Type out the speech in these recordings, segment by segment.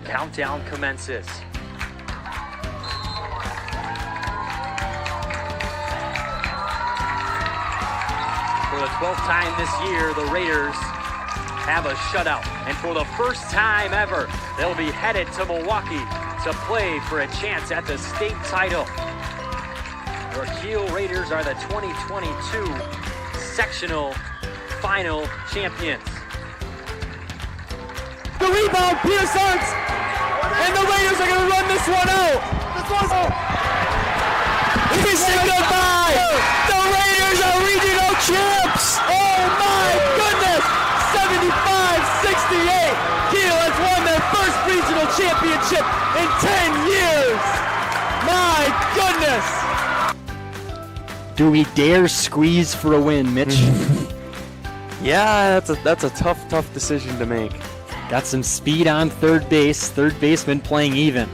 countdown commences. For the 12th time this year, the Raiders have a shutout. And for the first time ever, they'll be headed to Milwaukee to play for a chance at the state title. Our Kiel Raiders are the 2022 sectional final champions. The rebound, Pierce Arts, and the Raiders are going to run this one out. Kissing goodbye. The Raiders are regional champs. Oh my goodness, 75-68. Kiel has won their first regional championship in 10 years. My goodness. Do we dare squeeze for a win, Mitch? Yeah, that's a tough decision to make. Got some speed on third base. Third baseman playing even.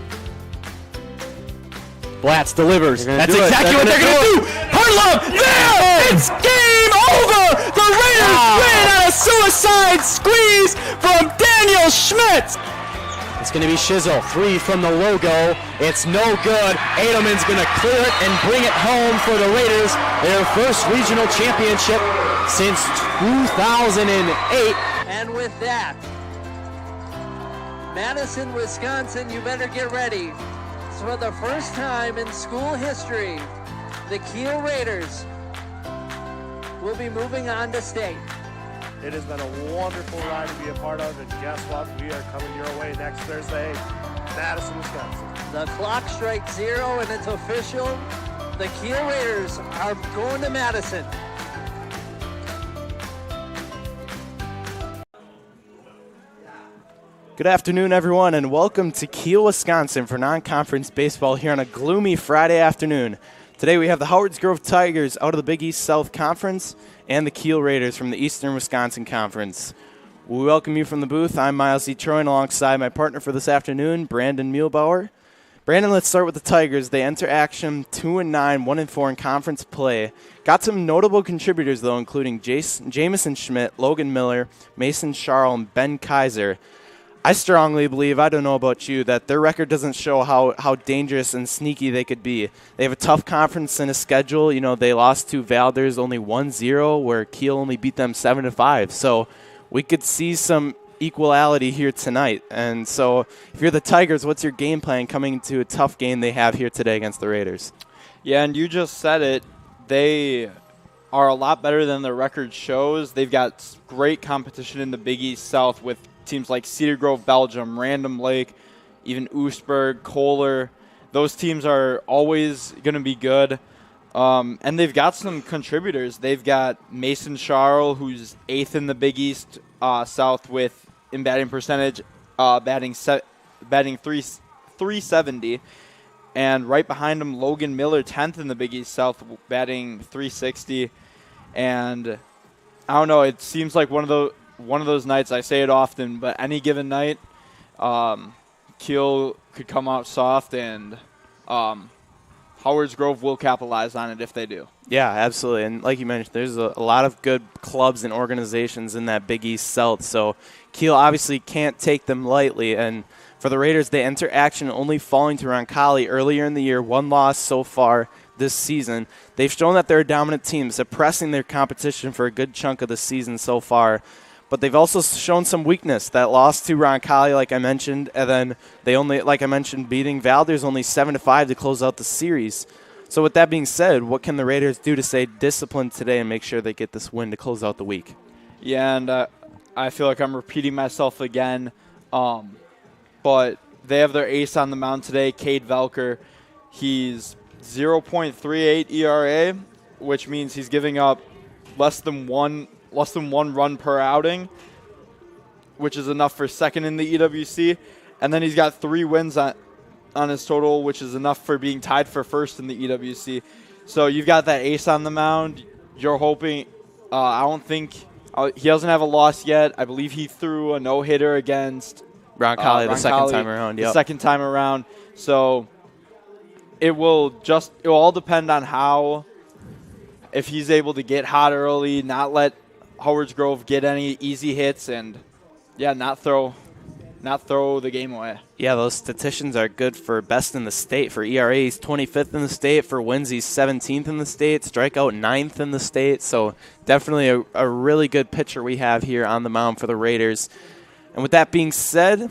Blatz delivers. That's exactly what they're going to do. Harlem, there! It's game over! The Raiders win on a suicide squeeze from Daniel Schmidt. It's going to be Shizzle. 3 from the logo. It's no good. Edelman's going to clear it and bring it home for the Raiders. Their first regional championship since 2008. And with that, Madison, Wisconsin, you better get ready. So for the first time in school history, the Kiel Raiders will be moving on to state. It has been a wonderful ride to be a part of, and guess what? We are coming your way next Thursday, Madison, Wisconsin. The clock strikes 0 and it's official. The Kiel Raiders are going to Madison. Good afternoon, everyone, and welcome to Kiel, Wisconsin for non-conference baseball here on a gloomy Friday afternoon. Today we have the Howards Grove Tigers out of the Big East South Conference and the Kiel Raiders from the Eastern Wisconsin Conference. We welcome you from the booth. I'm Miles E. Troy, alongside my partner for this afternoon, Brandon Muehlbauer. Brandon, let's start with the Tigers. They enter action 2-9, 1-4 in conference play. Got some notable contributors, though, including Jamison Schmidt, Logan Miller, Mason Charles, and Ben Kaiser. I strongly believe, I don't know about you, that their record doesn't show how dangerous and sneaky they could be. They have a tough conference and a schedule. You know, they lost to Valdez only 1-0, where Kiel only beat them 7-5. So we could see some equality here tonight. And so if you're the Tigers, what's your game plan coming into a tough game they have here today against the Raiders? Yeah, and you just said it. They are a lot better than their record shows. They've got great competition in the Big East South with teams like Cedar Grove, Belgium, Random Lake, even Oostburg, Kohler. Those teams are always going to be good. And they've got some contributors. They've got Mason Charles, who's 8th in the Big East South in batting percentage, batting 370. And right behind him, Logan Miller, 10th in the Big East South, batting 360. And I don't know, it seems like one of those nights, I say it often, but any given night, Kiel could come out soft, and Howards Grove will capitalize on it if they do. Yeah, absolutely. And like you mentioned, there's a lot of good clubs and organizations in that Big East South, so Kiel obviously can't take them lightly. And for the Raiders, they enter action only falling to Roncalli earlier in the year, 1 loss so far this season. They've shown that they're a dominant team, suppressing their competition for a good chunk of the season so far. But they've also shown some weakness. That loss to Roncalli, like I mentioned, and then they only, like I mentioned, beating Valdez only 7-5 to close out the series. So with that being said, what can the Raiders do to stay disciplined today and make sure they get this win to close out the week? Yeah, and I feel like I'm repeating myself again. But they have their ace on the mound today, Cade Velker. He's 0.38 ERA, which means he's giving up less than one run per outing, which is enough for second in the EWC. And then he's got 3 wins on his total, which is enough for being tied for first in the EWC. So you've got that ace on the mound. You're hoping I don't think he doesn't have a loss yet. I believe he threw a no-hitter against Roncalli the second time around. Yep. The second time around. So it will all depend on if he's able to get hot early, not let Howards Grove get any easy hits, and not throw not throw the game away. Yeah, those statisticians are good for best in the state. For ERA, he's 25th in the state. For wins, he's 17th in the state. Strikeout, 9th in the state. So definitely a really good pitcher we have here on the mound for the Raiders. And with that being said,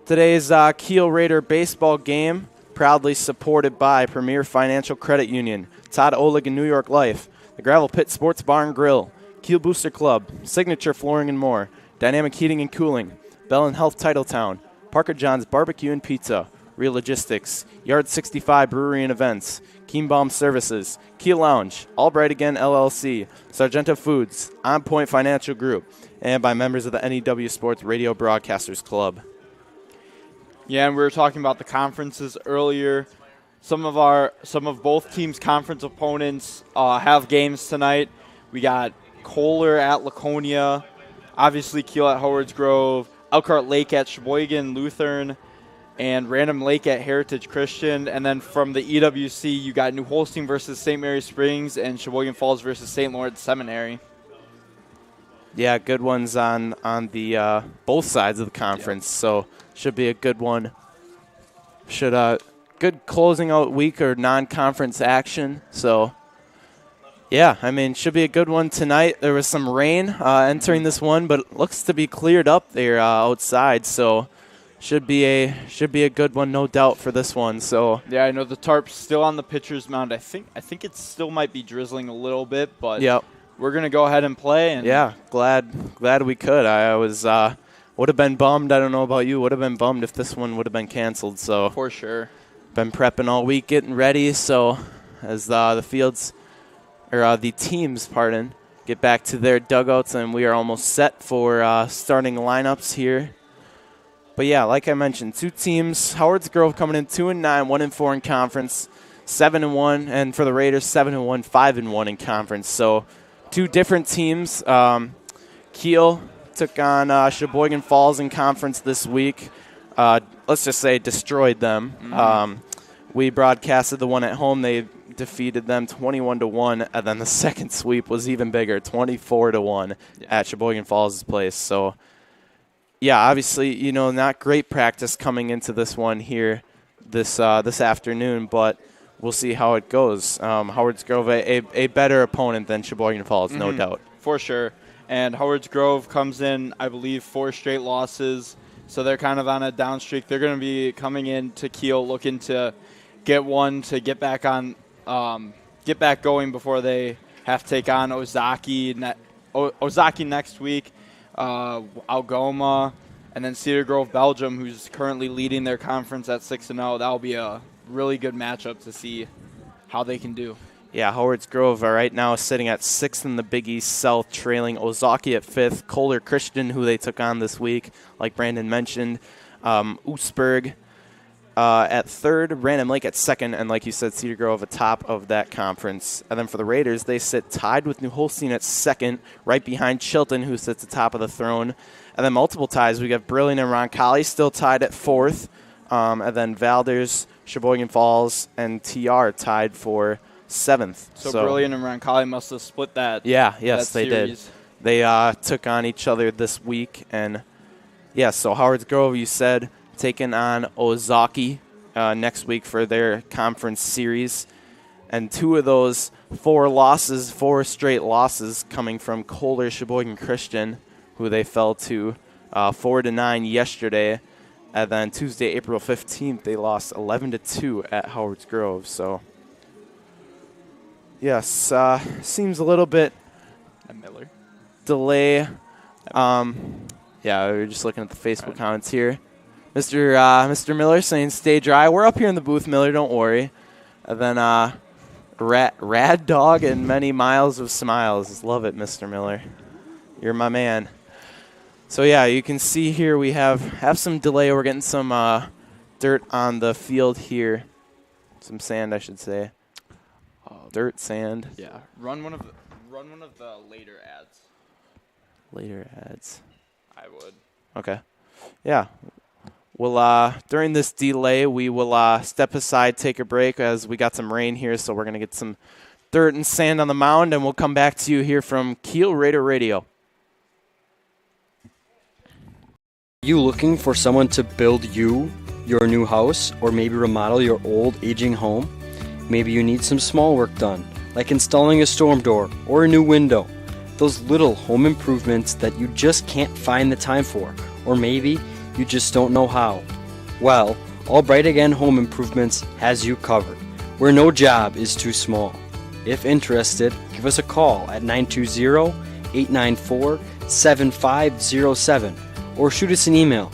today's Kiel Raider baseball game proudly supported by Premier Financial Credit Union, Todd Oleg and New York Life, the Gravel Pit Sports Bar and Grill, Kiel Booster Club, Signature Flooring and More, Dynamic Heating and Cooling, Bell and Health Titletown, Parker John's Barbecue and Pizza, Real Logistics, Yard 65 Brewery and Events, Kienbaum Services, Kiel Lounge, Albright Again LLC, Sargento Foods, On Point Financial Group, and by members of the NEW Sports Radio Broadcasters Club. Yeah, and we were talking about the conferences earlier. Some of both teams' conference opponents have games tonight. We got Kohler at Laconia, obviously Kiel at Howard's Grove, Elkhart Lake at Sheboygan Lutheran, and Random Lake at Heritage Christian. And then from the EWC, you got New Holstein versus St. Mary Springs and Sheboygan Falls versus St. Lawrence Seminary. Yeah, good ones on the both sides of the conference. Yep. So should be a good one. Good closing out week or non-conference action. So yeah, I mean, should be a good one tonight. There was some rain entering this one, but it looks to be cleared up there outside. So should be a good one, no doubt, for this one. So yeah, I know the tarp's still on the pitcher's mound. I think it still might be drizzling a little bit, but yep. We're gonna go ahead and play. And yeah, glad we could. I was would have been bummed. I don't know about you. Would have been bummed if this one would have been canceled. So for sure, been prepping all week, getting ready. So as the teams, get back to their dugouts, and we are almost set for starting lineups here. But yeah, like I mentioned, two teams. Howard's Grove coming in 2-9, 1-4 in conference, 7-1, and for the Raiders 7-1, 5-1 in conference. So two different teams. Kiel took on Sheboygan Falls in conference this week. Let's just say destroyed them. Mm-hmm. We broadcasted the one at home. They defeated them 21-1, and then the second sweep was even bigger, 24-1 at Sheboygan Falls' place. So, yeah, obviously, not great practice coming into this one here this afternoon, but we'll see how it goes. Howard's Grove, a better opponent than Sheboygan Falls, no doubt. For sure. And Howard's Grove comes in, I believe, 4 straight losses, so they're kind of on a down streak. They're going to be coming in to Kiel looking to get one to get back going before they have to take on Ozaki next week, Algoma, and then Cedar Grove, Belgium, who's currently leading their conference at 6-0. That'll be a really good matchup to see how they can do. Yeah, Howard's Grove are right now sitting at 6th in the Big East South, trailing Ozaki at 5th, Kohler Christian, who they took on this week, like Brandon mentioned, Oostburg at 3rd, Random Lake at 2nd, and like you said, Cedar Grove atop of that conference. And then for the Raiders, they sit tied with New Holstein at 2nd, right behind Chilton, who sits atop of the throne. And then multiple ties. We got Brilliant and Roncalli still tied at 4th, and then Valders, Sheboygan Falls, and TR tied for 7th. So Brilliant and Roncalli must have split that. Yeah, yes, that they series. did. They took on each other this week. And, yeah, so Howard's Grove, you said, taking on Ozaki next week for their conference series. And 2 of those 4 straight losses coming from Kohler Sheboygan Christian, who they fell to 4-9 yesterday. And then Tuesday, April 15th, they lost 11-2 at Howard's Grove. So, yes, seems a little bit Miller delay. Yeah, we were just looking at the Facebook comments here. Mr. Miller saying stay dry. We're up here in the booth, Miller, don't worry. And then Rad Dog and Many Miles of Smiles. Love it, Mr. Miller. You're my man. So, yeah, you can see here we have some delay. We're getting some dirt on the field here. Some sand, I should say. Dirt, sand. Yeah. Run one of the later ads. Later ads. I would. Okay. Yeah. Well, during this delay, we will step aside, take a break, as we got some rain here, so we're going to get some dirt and sand on the mound, and we'll come back to you here from Kiel Raider Radio. You looking for someone to build you your new house, or maybe remodel your old aging home? Maybe you need some small work done, like installing a storm door or a new window. Those little home improvements that you just can't find the time for, or maybe you just don't know how. Well, Albright Again Home Improvements has you covered, where no job is too small. If interested, give us a call at 920-894-7507 or shoot us an email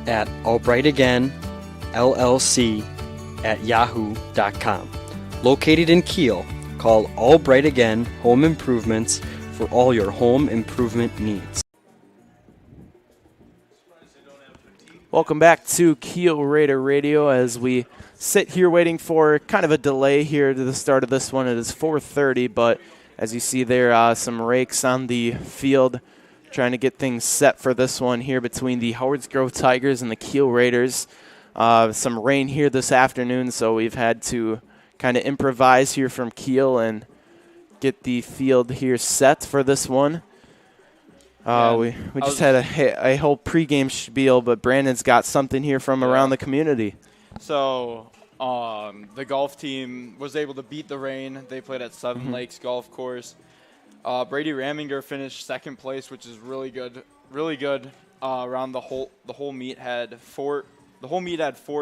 at albrightagainllc@yahoo.com. Located in Kiel, call Albright Again Home Improvements for all your home improvement needs. Welcome back to Kiel Raider Radio as we sit here waiting for kind of a delay here to the start of this one. It is 4:30, but as you see there, some rakes on the field trying to get things set for this one here between the Howards Grove Tigers and the Kiel Raiders. Some rain here this afternoon, so we've had to kind of improvise here from Kiel and get the field here set for this one. We just had a whole pregame spiel, but Brandon's got something here from around the community. So the golf team was able to beat the rain. They played at Seven Lakes Golf Course. Brady Raminger finished second place, which is really good. Really good. Around the whole meet had four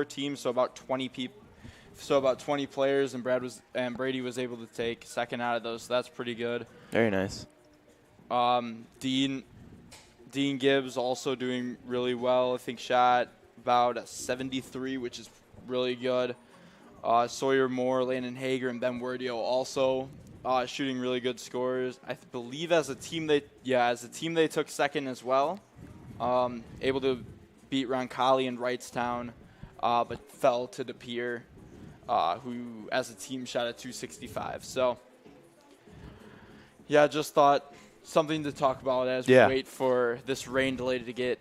teams, so about 20 people. So about 20 players, and Brady was able to take second out of those. So that's pretty good. Very nice. Dean Gibbs also doing really well. I think shot about a 73, which is really good. Sawyer Moore, Landon Hager, and Ben Wordio also shooting really good scores. I believe as a team they took second as well. Able to beat Roncalli and Wrightstown, but fell to De Pere, who as a team shot a 265. So yeah, just thought something to talk about as we wait for this rain delay to get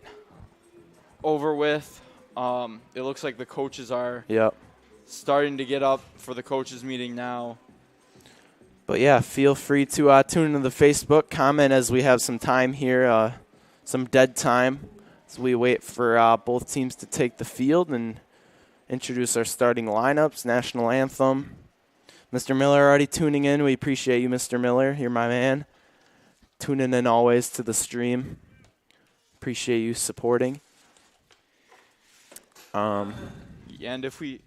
over with. It looks like the coaches are starting to get up for the coaches meeting now. But yeah, feel free to tune into the Facebook, comment as we have some time here, some dead time as we wait for both teams to take the field and introduce our starting lineups, national anthem. Mr. Miller already tuning in. We appreciate you, Mr. Miller. You're my man. Tuning in always to the stream. Appreciate you supporting. And if we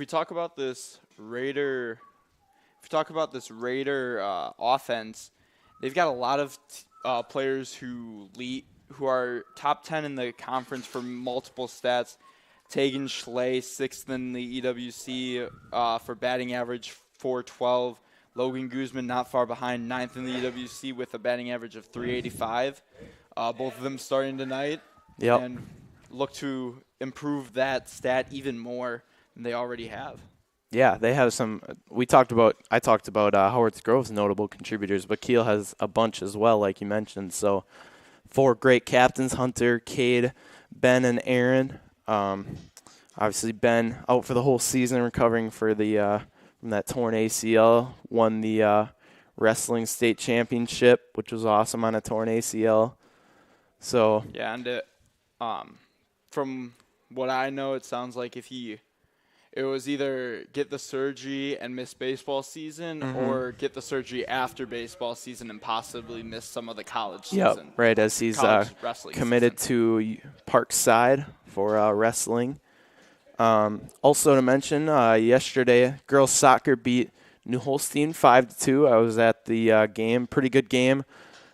talk about this Raider offense, they've got a lot of players who are top 10 in the conference for multiple stats. Tegan Schley, 6th in the EWC for batting average, 412. Logan Guzman not far behind, 9th in the EWC with a batting average of 385. Both of them starting tonight. And look to improve that stat even more than they already have. Yeah, they have some. I talked about Howards Grove's notable contributors, but Kiel has a bunch as well, like you mentioned. So 4 great captains: Hunter, Cade, Ben, and Aaron. Obviously, Ben out for the whole season, recovering for the from that torn ACL. Won the wrestling state championship, which was awesome on a torn ACL. So yeah, and from what I know, it sounds like it was either get the surgery and miss baseball season or get the surgery after baseball season and possibly miss some of the college season. Right, as he's committed to Parkside for wrestling. Also to mention, yesterday, girls soccer beat New Holstein 5-2. I was at the game, pretty good game.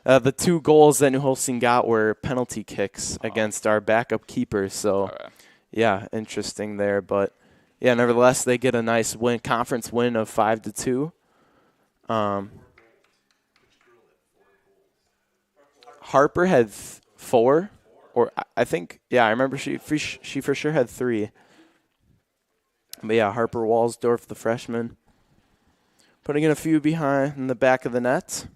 The 2 goals that New Holstein got were penalty kicks against our backup keepers. So, yeah, interesting there. But, yeah, nevertheless, they get a nice conference win of 5-2. Harper had 4, or I think, I remember she for sure had 3. But, yeah, Harper Walsdorf, the freshman, putting in a few behind in the back of the net.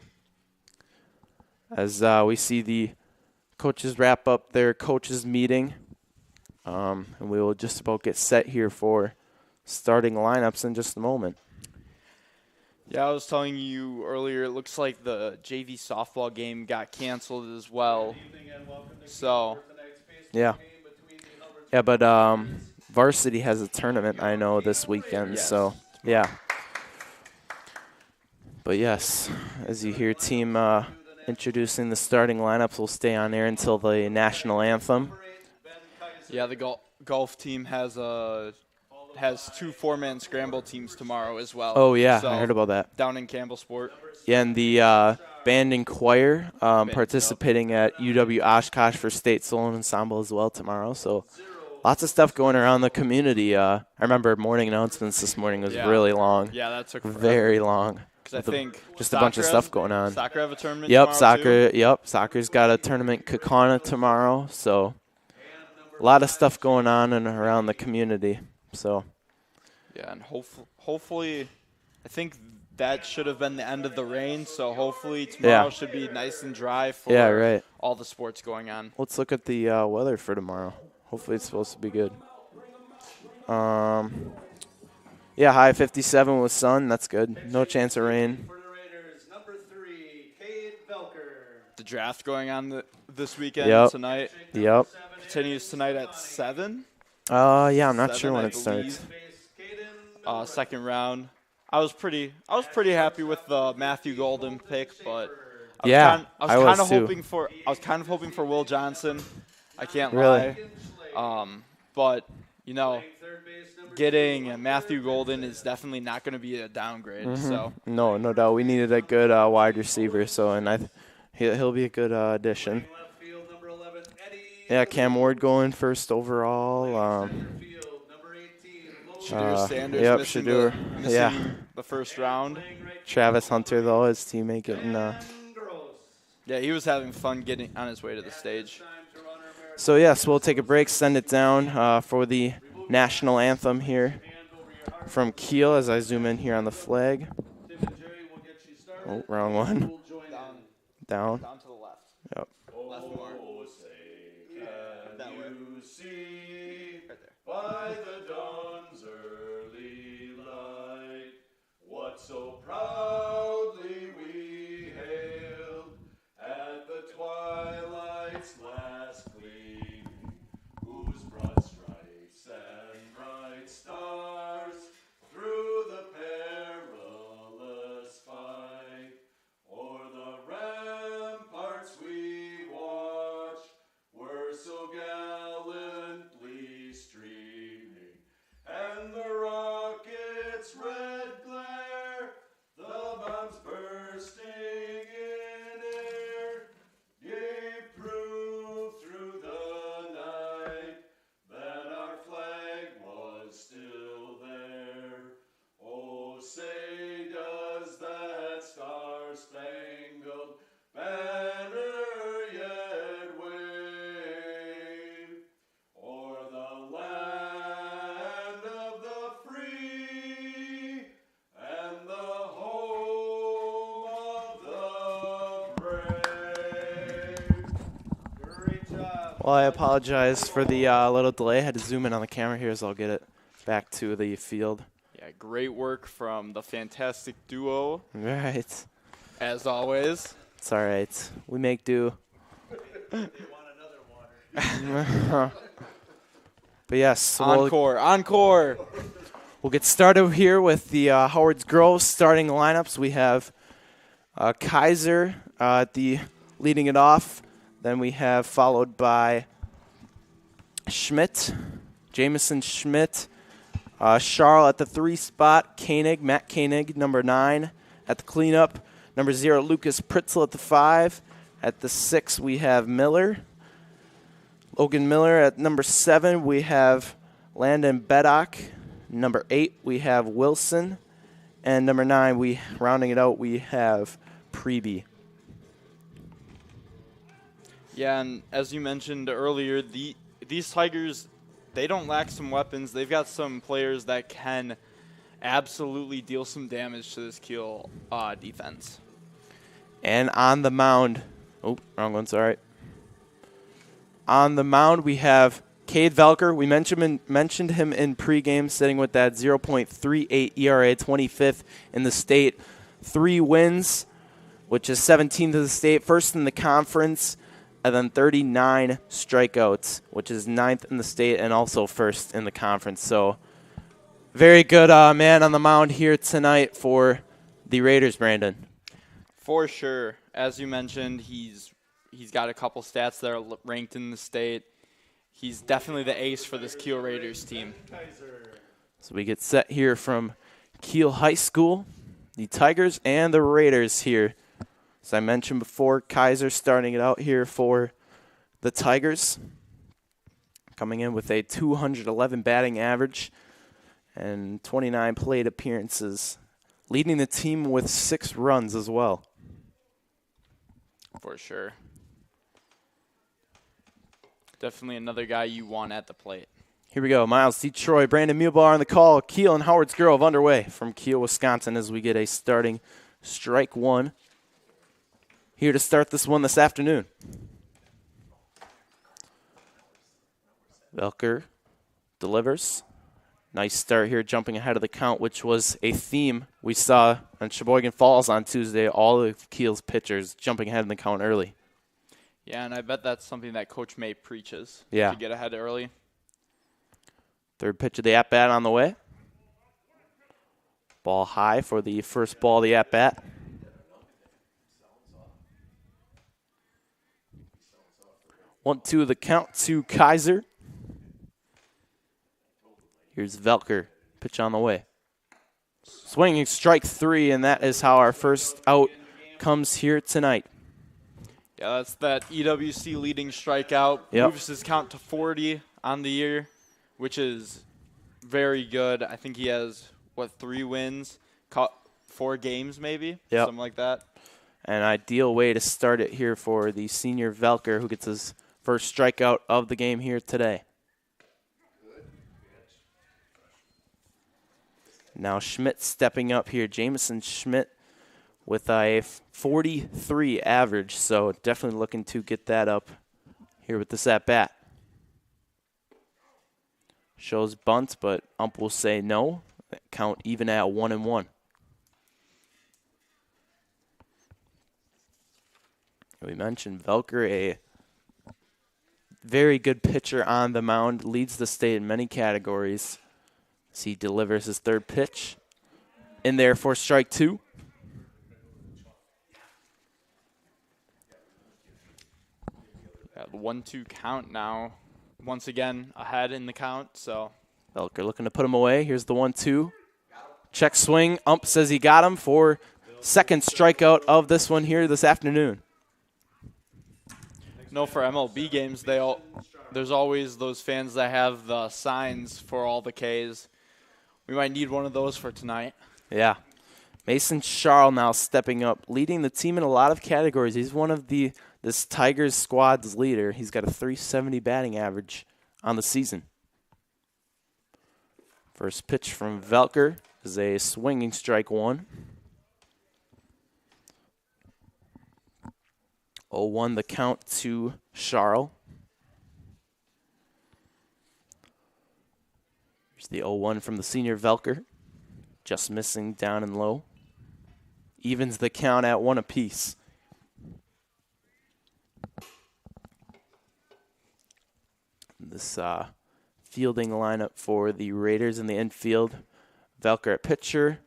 As we see the coaches wrap up their coaches meeting. And we will just about get set here for starting lineups in just a moment. Yeah, I was telling you earlier, it looks like the JV softball game got canceled as well. So, yeah. Yeah, but varsity has a tournament, I know, this weekend. Yes. So, yeah. But, yes, as you hear team introducing the starting lineups, we'll stay on air until the national anthem. Yeah, the golf team has 2 4-man scramble teams tomorrow as well. Oh, yeah, so I heard about that. Down in Campbellsport. Yeah, and the band and choir participating at UW Oshkosh for State Solo Ensemble as well tomorrow. So lots of stuff going around the community. I remember morning announcements this morning was really long. Yeah, that took forever. Very long. Because I think just a bunch of stuff going on. Soccer have a tournament Yep, tomorrow soccer. too? Yep, soccer's got a tournament Kaukauna tomorrow. So a lot of stuff going on and around the community. So yeah, and hopefully, I think that should have been the end of the rain. So hopefully tomorrow should be nice and dry for all the sports going on. Let's look at the weather for tomorrow. Hopefully it's supposed to be good. Yeah, high 57 with sun. That's good. No chance of rain. For the Raiders, number 3, Cade Velker. The draft going on this weekend tonight. Yep. Continues tonight at 7. Yeah, I'm not 7, sure when I it starts. Second round. I was pretty happy with the Matthew Golden pick, but I was kind of hoping for Will Johnson. I can't lie. But you know, getting Matthew Golden is definitely not going to be a downgrade. So no doubt. We needed a good wide receiver, he'll be a good addition. Yeah, Cam Ward going first overall. Shadur Sanders missing the first round. Travis Hunter, though, his teammate getting. Yeah, he was having fun getting on his way to the stage. So, yes, we'll take a break, send it down for the national anthem here from Kiel as I zoom in here on the flag. Oh, wrong one. Down. Down to the left. Yep. Left more. That way. Right there. By the dawn's early light, what so proudly we hailed at the twilight's last gleaming, whose broad stripes and bright stars through the perilous fight o'er the ramparts we watched were so gallantly streaming, and the rocket's red glare, the bombs bursting in air, gave proof through the night that our flag was still there. Oh, say does that star-spangled banner yet wave o'er the land of the free and the home of the brave? Great job. Well, I apologize for the little delay. I had to zoom in on the camera here, so I'll get it back to the field. Yeah, great work from the fantastic duo, Right. as always. It's all right. We make do. But yes, so Encore. we'll get started here with the Howard's Grove starting lineups. We have Kaiser leading it off. Then we have followed by Schmidt, Jamison Schmidt, Charles at the 3 spot, Matt Koenig, number 9 at the cleanup, number 0 Lucas Pritzel at the 5. At the 6 we have Logan Miller. At number 7 we have Landon Beddock. Number 8 we have Wilson, and number 9 rounding it out we have Preby. Yeah, and as you mentioned earlier, these Tigers, they don't lack some weapons. They've got some players that can absolutely deal some damage to this Kiel defense. And on the mound, wrong one, sorry. On the mound we have Cade Velker. We mentioned him in pregame, sitting with that 0.38 ERA, 25th in the state. 3 wins, which is 17th of the state, first in the conference. and then 39 strikeouts, which is 9th in the state and also 1st in the conference. So very good man on the mound here tonight for the Raiders, Brandon. For sure. As you mentioned, he's got a couple stats that are ranked in the state. He's definitely the ace for this Kiel Raiders team. So we get set here from Kiel High School, the Tigers and the Raiders here. As I mentioned before, Kaiser starting it out here for the Tigers, coming in with a 211 batting average and 29 plate appearances, leading the team with 6 runs as well. For sure. Definitely another guy you want at the plate. Here we go. Miles Detroit, Brandon Muehlbauer on the call. Kiel and Howard's Grove underway from Kiel, Wisconsin, as we get a starting strike one. Here to start this one this afternoon. Velker delivers. Nice start here, jumping ahead of the count, which was a theme we saw on Sheboygan Falls on Tuesday. All of Kiel's pitchers jumping ahead in the count early. Yeah, and I bet that's something that Coach May preaches. Yeah. To get ahead early. Third pitch of the at-bat on the way. Ball high for the first ball of the at-bat. One, two, the count to Kaiser. Here's Velker. Pitch on the way. Swinging strike 3, and that is how our first out comes here tonight. Yeah, that's that EWC leading strikeout. Yep. Moves his count to 40 on the year, which is very good. I think he has, 3 wins? 4 games maybe? Yep. Something like that. An ideal way to start it here for the senior Velker, who gets his first strikeout of the game here today. Now Schmidt stepping up here. Jamison Schmidt with a 43 average, so definitely looking to get that up here with this at-bat. Shows bunt, but ump will say no. Count even at 1-1. We mentioned Velker, a very good pitcher on the mound, leads the state in many categories. As he delivers his third pitch in there for strike 2. Yeah, the 1-2 count now. Once again, ahead in the count, so. Velker looking to put him away. Here's the 1-2. Check swing. Ump says he got him for second strikeout of this one here this afternoon. No, for MLB games, there's always those fans that have the signs for all the Ks. We might need one of those for tonight. Yeah. Mason Charles now stepping up, leading the team in a lot of categories. He's one of this Tigers squad's leader. He's got a 370 batting average on the season. First pitch from Velker is a swinging strike 1. 0-1 the count to Charles. Here's the 0-1 from the senior Velker. Just missing down and low. Evens the count at 1 apiece. This fielding lineup for the Raiders in the infield. Velker at pitcher.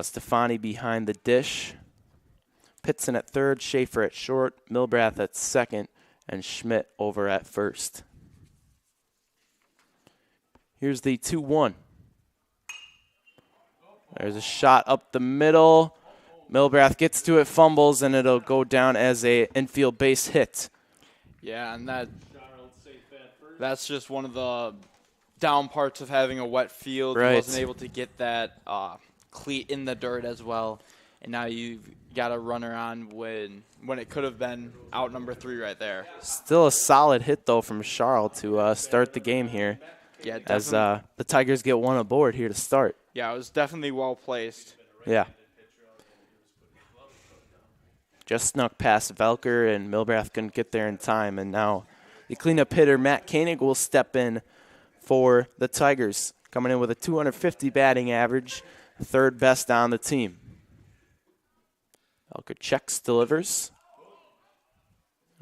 Stefani behind the dish. Pitson at third, Schaefer at short, Milbrath at second, and Schmidt over at first. Here's the 2-1. There's a shot up the middle. Milbrath gets to it, fumbles, and it'll go down as a infield base hit. Yeah, and that's just one of the down parts of having a wet field. Right. He wasn't able to get that cleat in the dirt as well. And now you've got a runner on when it could have been out number 3 right there. Still a solid hit, though, from Charles to start the game here. Yeah, as the Tigers get one aboard here to start. Yeah, it was definitely well placed. Yeah. Just snuck past Velker, and Milbrath couldn't get there in time. And now the cleanup hitter, Matt Koenig, will step in for the Tigers, coming in with a 250 batting average, third best on the team. Velker checks, delivers.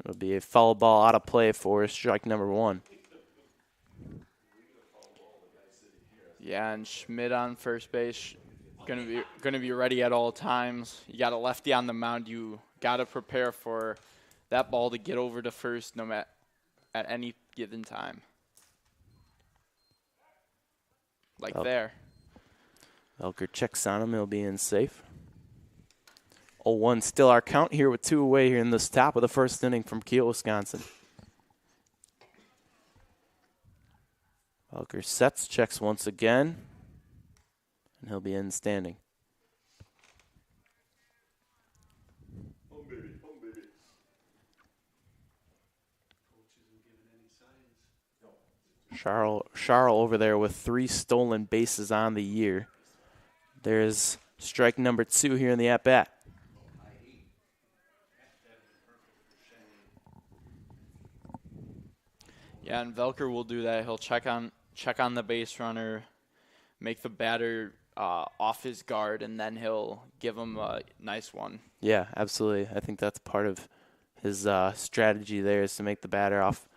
It'll be a foul ball out of play for strike number 1. Yeah, and Schmidt on first base, gonna be ready at all times. You got a lefty on the mound. You got to prepare for that ball to get over to first, no matter at any given time. Like there. Velker checks on him. He'll be in safe. 0-1 still our count here with 2 away here in this top of the first inning from Kiel, Wisconsin. Velker sets, checks once again, and he'll be in standing. Charles over there with 3 stolen bases on the year. There's strike number 2 here in the at-bat. Yeah, and Velker will do that. He'll check on the base runner, make the batter off his guard, and then he'll give him a nice one. Yeah, absolutely. I think that's part of his strategy there, is to make the batter off,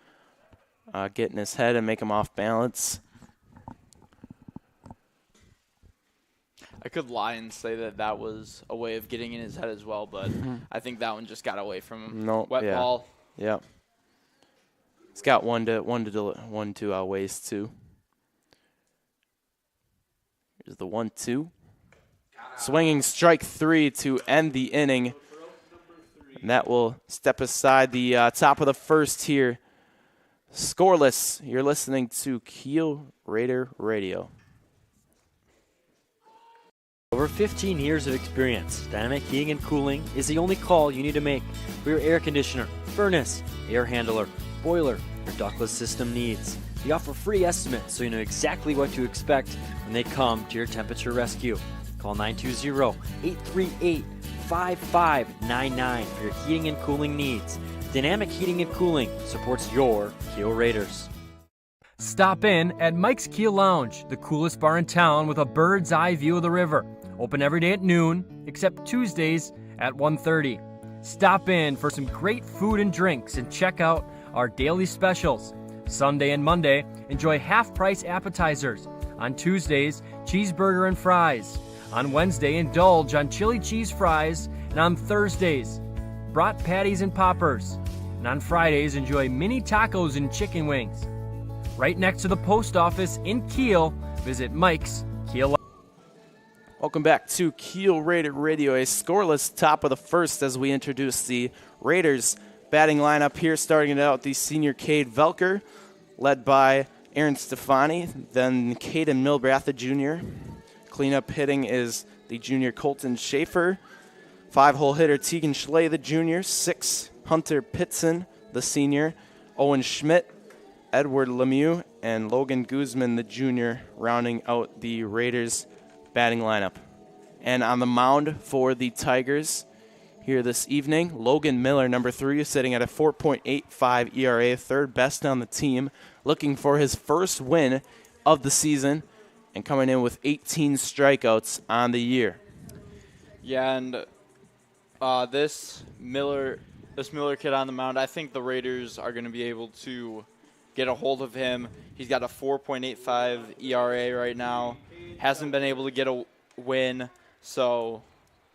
get in his head and make him off balance. I could lie and say that was a way of getting in his head as well, but I think that one just got away from him. No, Wet ball. Yeah. He's got one to waste too. Here's the 1-2. Swinging strike 3 to end the inning. And that will step aside the top of the first here. Scoreless. You're listening to Kiel Raider Radio. Over 15 years of experience, Dynamic Heating and Cooling is the only call you need to make for your air conditioner, furnace, air handler, boiler, or ductless system needs. We offer free estimates so you know exactly what to expect when they come to your temperature rescue. Call 920-838-5599 for your heating and cooling needs. Dynamic Heating and Cooling supports your Kiel Raiders. Stop in at Mike's Kiel Lounge, the coolest bar in town with a bird's eye view of the river. Open every day at noon, except Tuesdays at 1:30. Stop in for some great food and drinks and check out our daily specials. Sunday and Monday, enjoy half-price appetizers. On Tuesdays, cheeseburger and fries. On Wednesday, indulge on chili cheese fries. And on Thursdays, brat patties and poppers. And on Fridays, enjoy mini tacos and chicken wings. Right next to the post office in Kiel, visit Mike's Kiel. Welcome back to Kiel Raider Radio, a scoreless top of the first as we introduce the Raiders batting lineup here, starting it out the senior Cade Velker, led by Aaron Stefani, then Caden Milbrath, Jr. Cleanup hitting is the junior Colton Schaefer. 5-hole hitter Tegan Schley, the junior. 6, Hunter Pitson, the senior. Owen Schmidt, Edward Lemieux, and Logan Guzman, the junior, rounding out the Raiders batting lineup. And on the mound for the Tigers here this evening, Logan Miller, number 3, sitting at a 4.85 ERA, third best on the team, looking for his first win of the season and coming in with 18 strikeouts on the year. Yeah, and this Miller kid on the mound, I think the Raiders are going to be able to get a hold of him. He's got a 4.85 ERA right now. Hasn't been able to get a win, so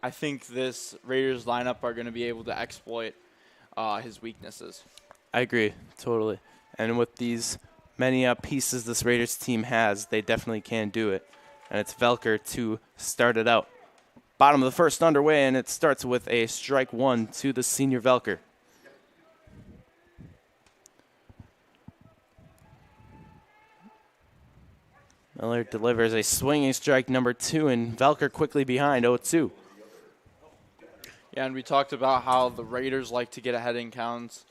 I think this Raiders lineup are going to be able to exploit his weaknesses. I agree, totally. And with these many pieces this Raiders team has, they definitely can do it. And it's Velker to start it out. Bottom of the first underway, and it starts with a strike 1 to the senior Velker. Miller delivers a swinging strike number 2, and Velker quickly behind 0-2. Yeah, and we talked about how the Raiders like to get ahead in counts.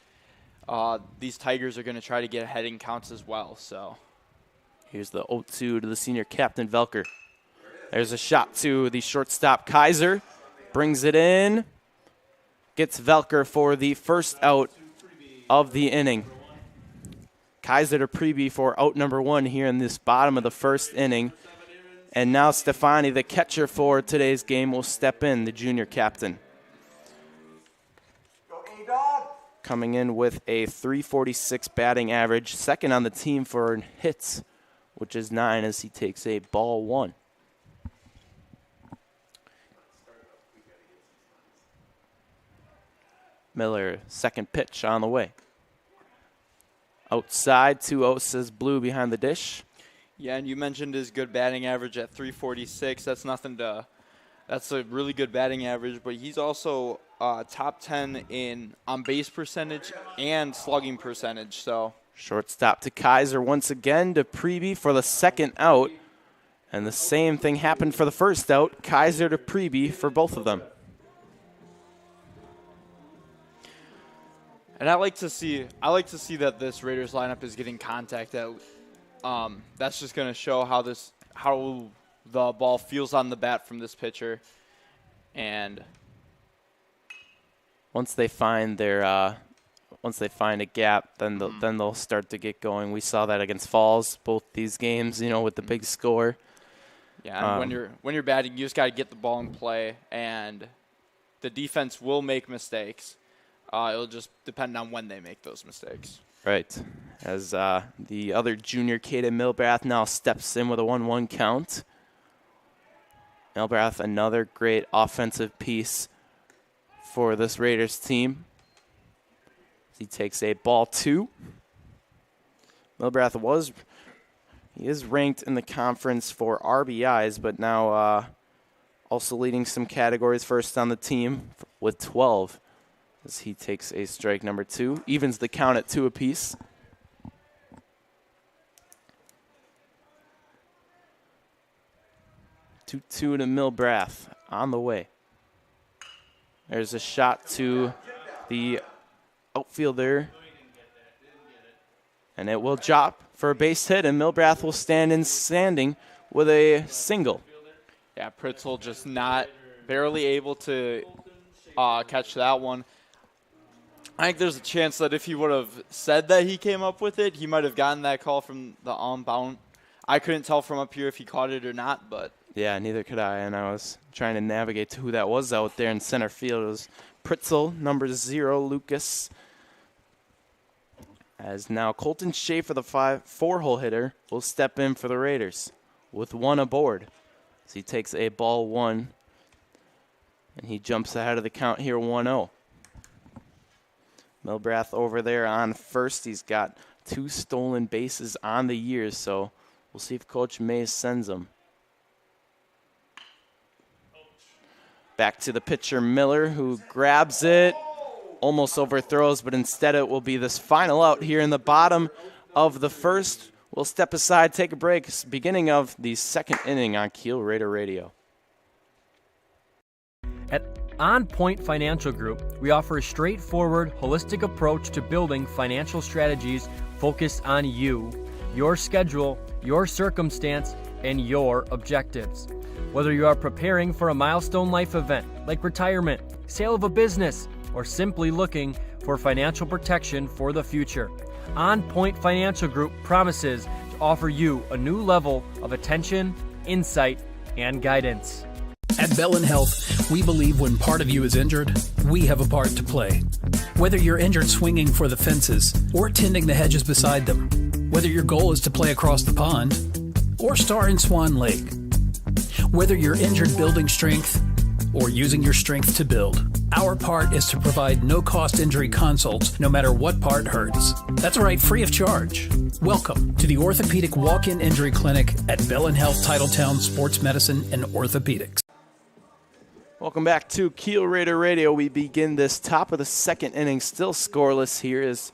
These Tigers are going to try to get ahead in counts as well. So here's the 0-2 to the senior captain Velker. There's a shot to the shortstop Kaiser. Brings it in. Gets Velker for the first out of the inning. Kaiser to Preby for out number 1 here in this bottom of the first inning. And now Stefani, the catcher for today's game, will step in, the junior captain. coming in with a .346 batting average, second on the team for hits, which is 9 as he takes a ball 1. Miller, second pitch on the way. Outside, 2-0 says Blue behind the dish. Yeah, and you mentioned his good batting average at .346. That's a really good batting average, but he's also top 10 in on-base percentage and slugging percentage. So shortstop to Kaiser once again to Preby for the second out. And the same thing happened for the first out. Kaiser to Preby for both of them. And I like to see that this Raiders lineup is getting contact out. That's just going to show how the ball feels on the bat from this pitcher. And once they find a gap, then they'll start to get going. We saw that against Falls, both these games, with the big score. Yeah, and when you're batting, you just got to get the ball in play, and the defense will make mistakes. It'll just depend on when they make those mistakes. Right. As the other junior, Kaden Milbrath, now steps in with a 1-1 count. Milbrath, another great offensive piece for this Raiders team. He takes a ball 2. Milbrath is ranked in the conference for RBIs, but now also leading some categories first on the team with 12. As he takes a strike number 2, evens the count at 2 apiece. Two to Milbrath on the way. There's a shot to the outfielder, and it will drop for a base hit, and Milbrath will standing with a single. Yeah, Pritzel just barely able to catch that one. I think there's a chance that if he would have said that he came up with it, he might have gotten that call from the on-bound. I couldn't tell from up here if he caught it or not, but. Yeah, neither could I, and I was trying to navigate to who that was out there in center field. It was Pritzel, number 0, Lucas. As now Colton Schaefer, the 4-hole hitter, will step in for the Raiders with 1 aboard. As he takes a ball 1, and he jumps ahead of the count here 1-0. Milbrath over there on first. He's got 2 stolen bases on the year, so we'll see if Coach Mays sends him. Back to the pitcher, Miller, who grabs it, almost overthrows, but instead it will be this final out here in the bottom of the first. We'll step aside, take a break. Beginning of the second inning on Kiel Raider Radio. At On Point Financial Group, we offer a straightforward, holistic approach to building financial strategies focused on you, your schedule, your circumstance, and your objectives. Whether you are preparing for a milestone life event like retirement, sale of a business, or simply looking for financial protection for the future, On Point Financial Group promises to offer you a new level of attention, insight, and guidance. At Bellin Health, we believe when part of you is injured, we have a part to play. Whether you're injured swinging for the fences or tending the hedges beside them, whether your goal is to play across the pond or star in Swan Lake, whether you're injured building strength or using your strength to build, our part is to provide no-cost injury consults no matter what part hurts. That's right, free of charge. Welcome to the Orthopedic Walk-In Injury Clinic at Bellin Health Titletown Sports Medicine and Orthopedics. Welcome back to Kiel Raider Radio. We begin this top of the second inning, still scoreless here as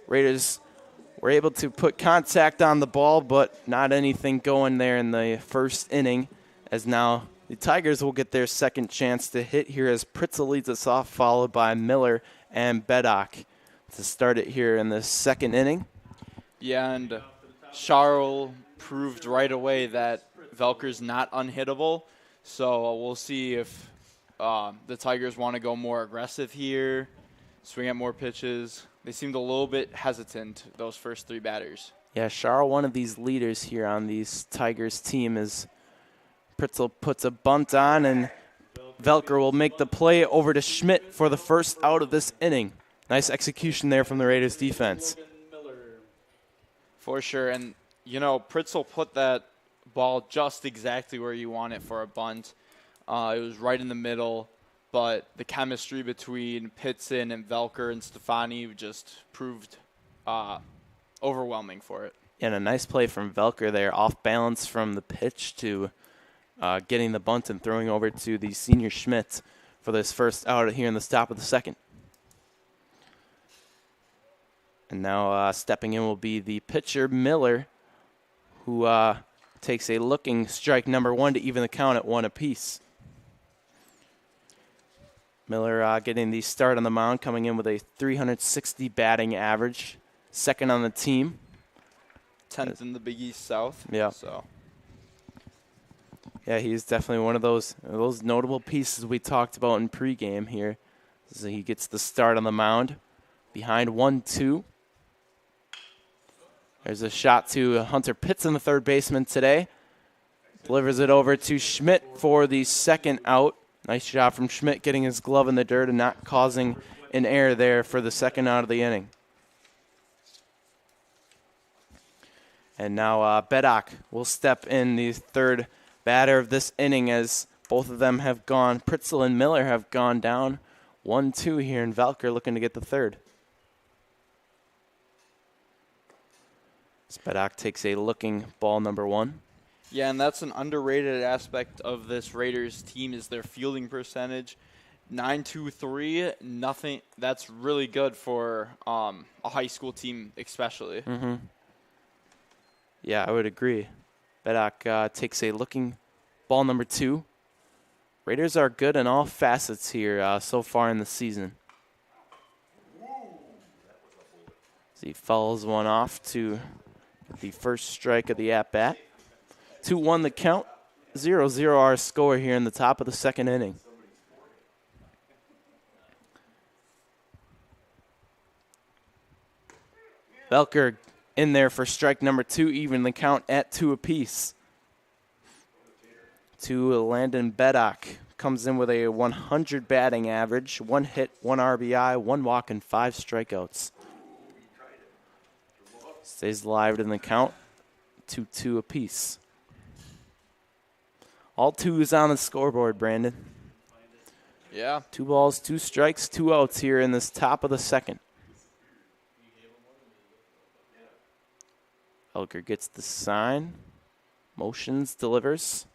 Raiders were able to put contact on the ball, but not anything going there in the first inning, as now the Tigers will get their second chance to hit here as Pritzel leads us off, followed by Miller and Beddock to start it here in the second inning. Yeah, and Charles proved right away that Velker's not unhittable, so we'll see if the Tigers want to go more aggressive here, swing at more pitches. They seemed a little bit hesitant, those first 3 batters. Yeah, Charles, one of these leaders here on these Tigers team, is Pritzel puts a bunt on, and Velker will make the play over to Schmidt for the first out of this inning. Nice execution there from the Raiders defense. For sure. And, Pritzel put that ball just exactly where you want it for a bunt. It was right in the middle, but the chemistry between Pitson and Velker and Stefani just proved overwhelming for it. And a nice play from Velker there, off balance from the pitch to getting the bunt and throwing over to the senior Schmidt for this first out here in the top of the second. And now stepping in will be the pitcher, Miller, who takes a looking strike number 1 to even the count at 1 apiece. Miller getting the start on the mound, coming in with a 360 batting average, second on the team. 10th in the Big East South. Yeah. So. Yeah, he's definitely one of those notable pieces we talked about in pregame here. So he gets the start on the mound, behind 1-2. There's a shot to Hunter Pitson, the third baseman today. Delivers it over to Schmidt for the second out. Nice job from Schmidt getting his glove in the dirt and not causing an error there for the second out of the inning. And now Bedak will step in, the third batter of this inning, as both of them have gone. Pritzel and Miller have gone down 1-2 here, and Velker looking to get the third. Bedak takes a looking ball number 1. Yeah, and that's an underrated aspect of this Raiders team is their fielding percentage. 9.23, nothing. That's really good for a high school team, especially. Mm-hmm. Yeah, I would agree. Bedak takes a looking ball number 2. Raiders are good in all facets here so far in the season. So he follows one off to the first strike of the at-bat. 2-1 the count. 0-0 our score here in the top of the second inning. Velker in there for strike number 2, even the count at 2 apiece. To Landon Bedak. Comes in with a 100 batting average, 1 hit, 1 RBI, 1 walk, and 5 strikeouts. Stays alive in the count, 2-2 apiece. All 2s on the scoreboard, Brandon. Yeah. 2 balls, 2 strikes, 2 outs here in this top of the second. Elker gets the sign, motions, delivers.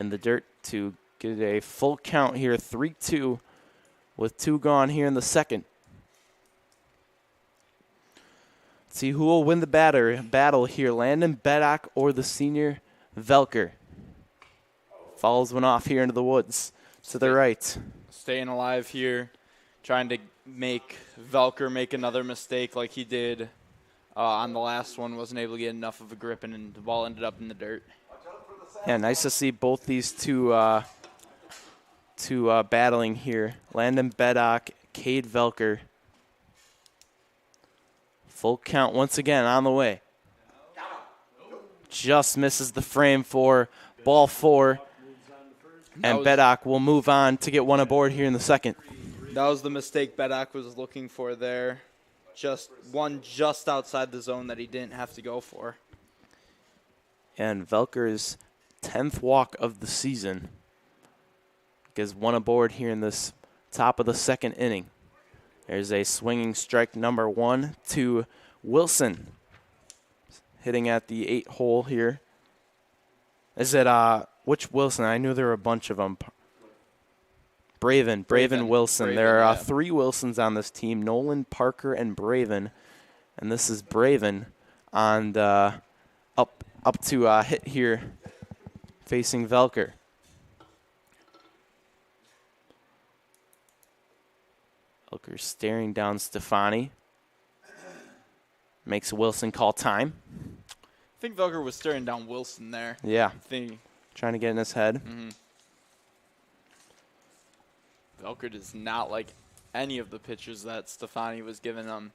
In the dirt to get a full count here, 3-2, with 2 gone here in the second. Let's see who will win the battle here, Landon Bedak or the senior Velker. Follows one off here into the woods to the right. Staying alive here, trying to make Velker make another mistake like he did on the last one. Wasn't able to get enough of a grip, and the ball ended up in the dirt. Yeah, nice to see both these two battling here. Landon Bedak, Cade Velker. Full count once again on the way. Just misses the frame for ball 4. And Bedak will move on to get one aboard here in the second. That was the mistake Bedak was looking for there. Just one just outside the zone that he didn't have to go for. And Velker's 10th walk of the season gets one aboard here in this top of the second inning. There's a swinging strike number 1 to Wilson. Hitting at the 8 hole here. Is it, which Wilson? I knew there were a bunch of them. Braven Wilson. There are 3 Wilsons on this team, Nolan, Parker, and Braven. And this is Braven on the up to hit here facing Velker. Velker staring down Stefani. Makes Wilson call time. I think Velker was staring down Wilson there. Yeah. Trying to get in his head. Mm-hmm. Velker does not like any of the pitches that Stefani was giving him.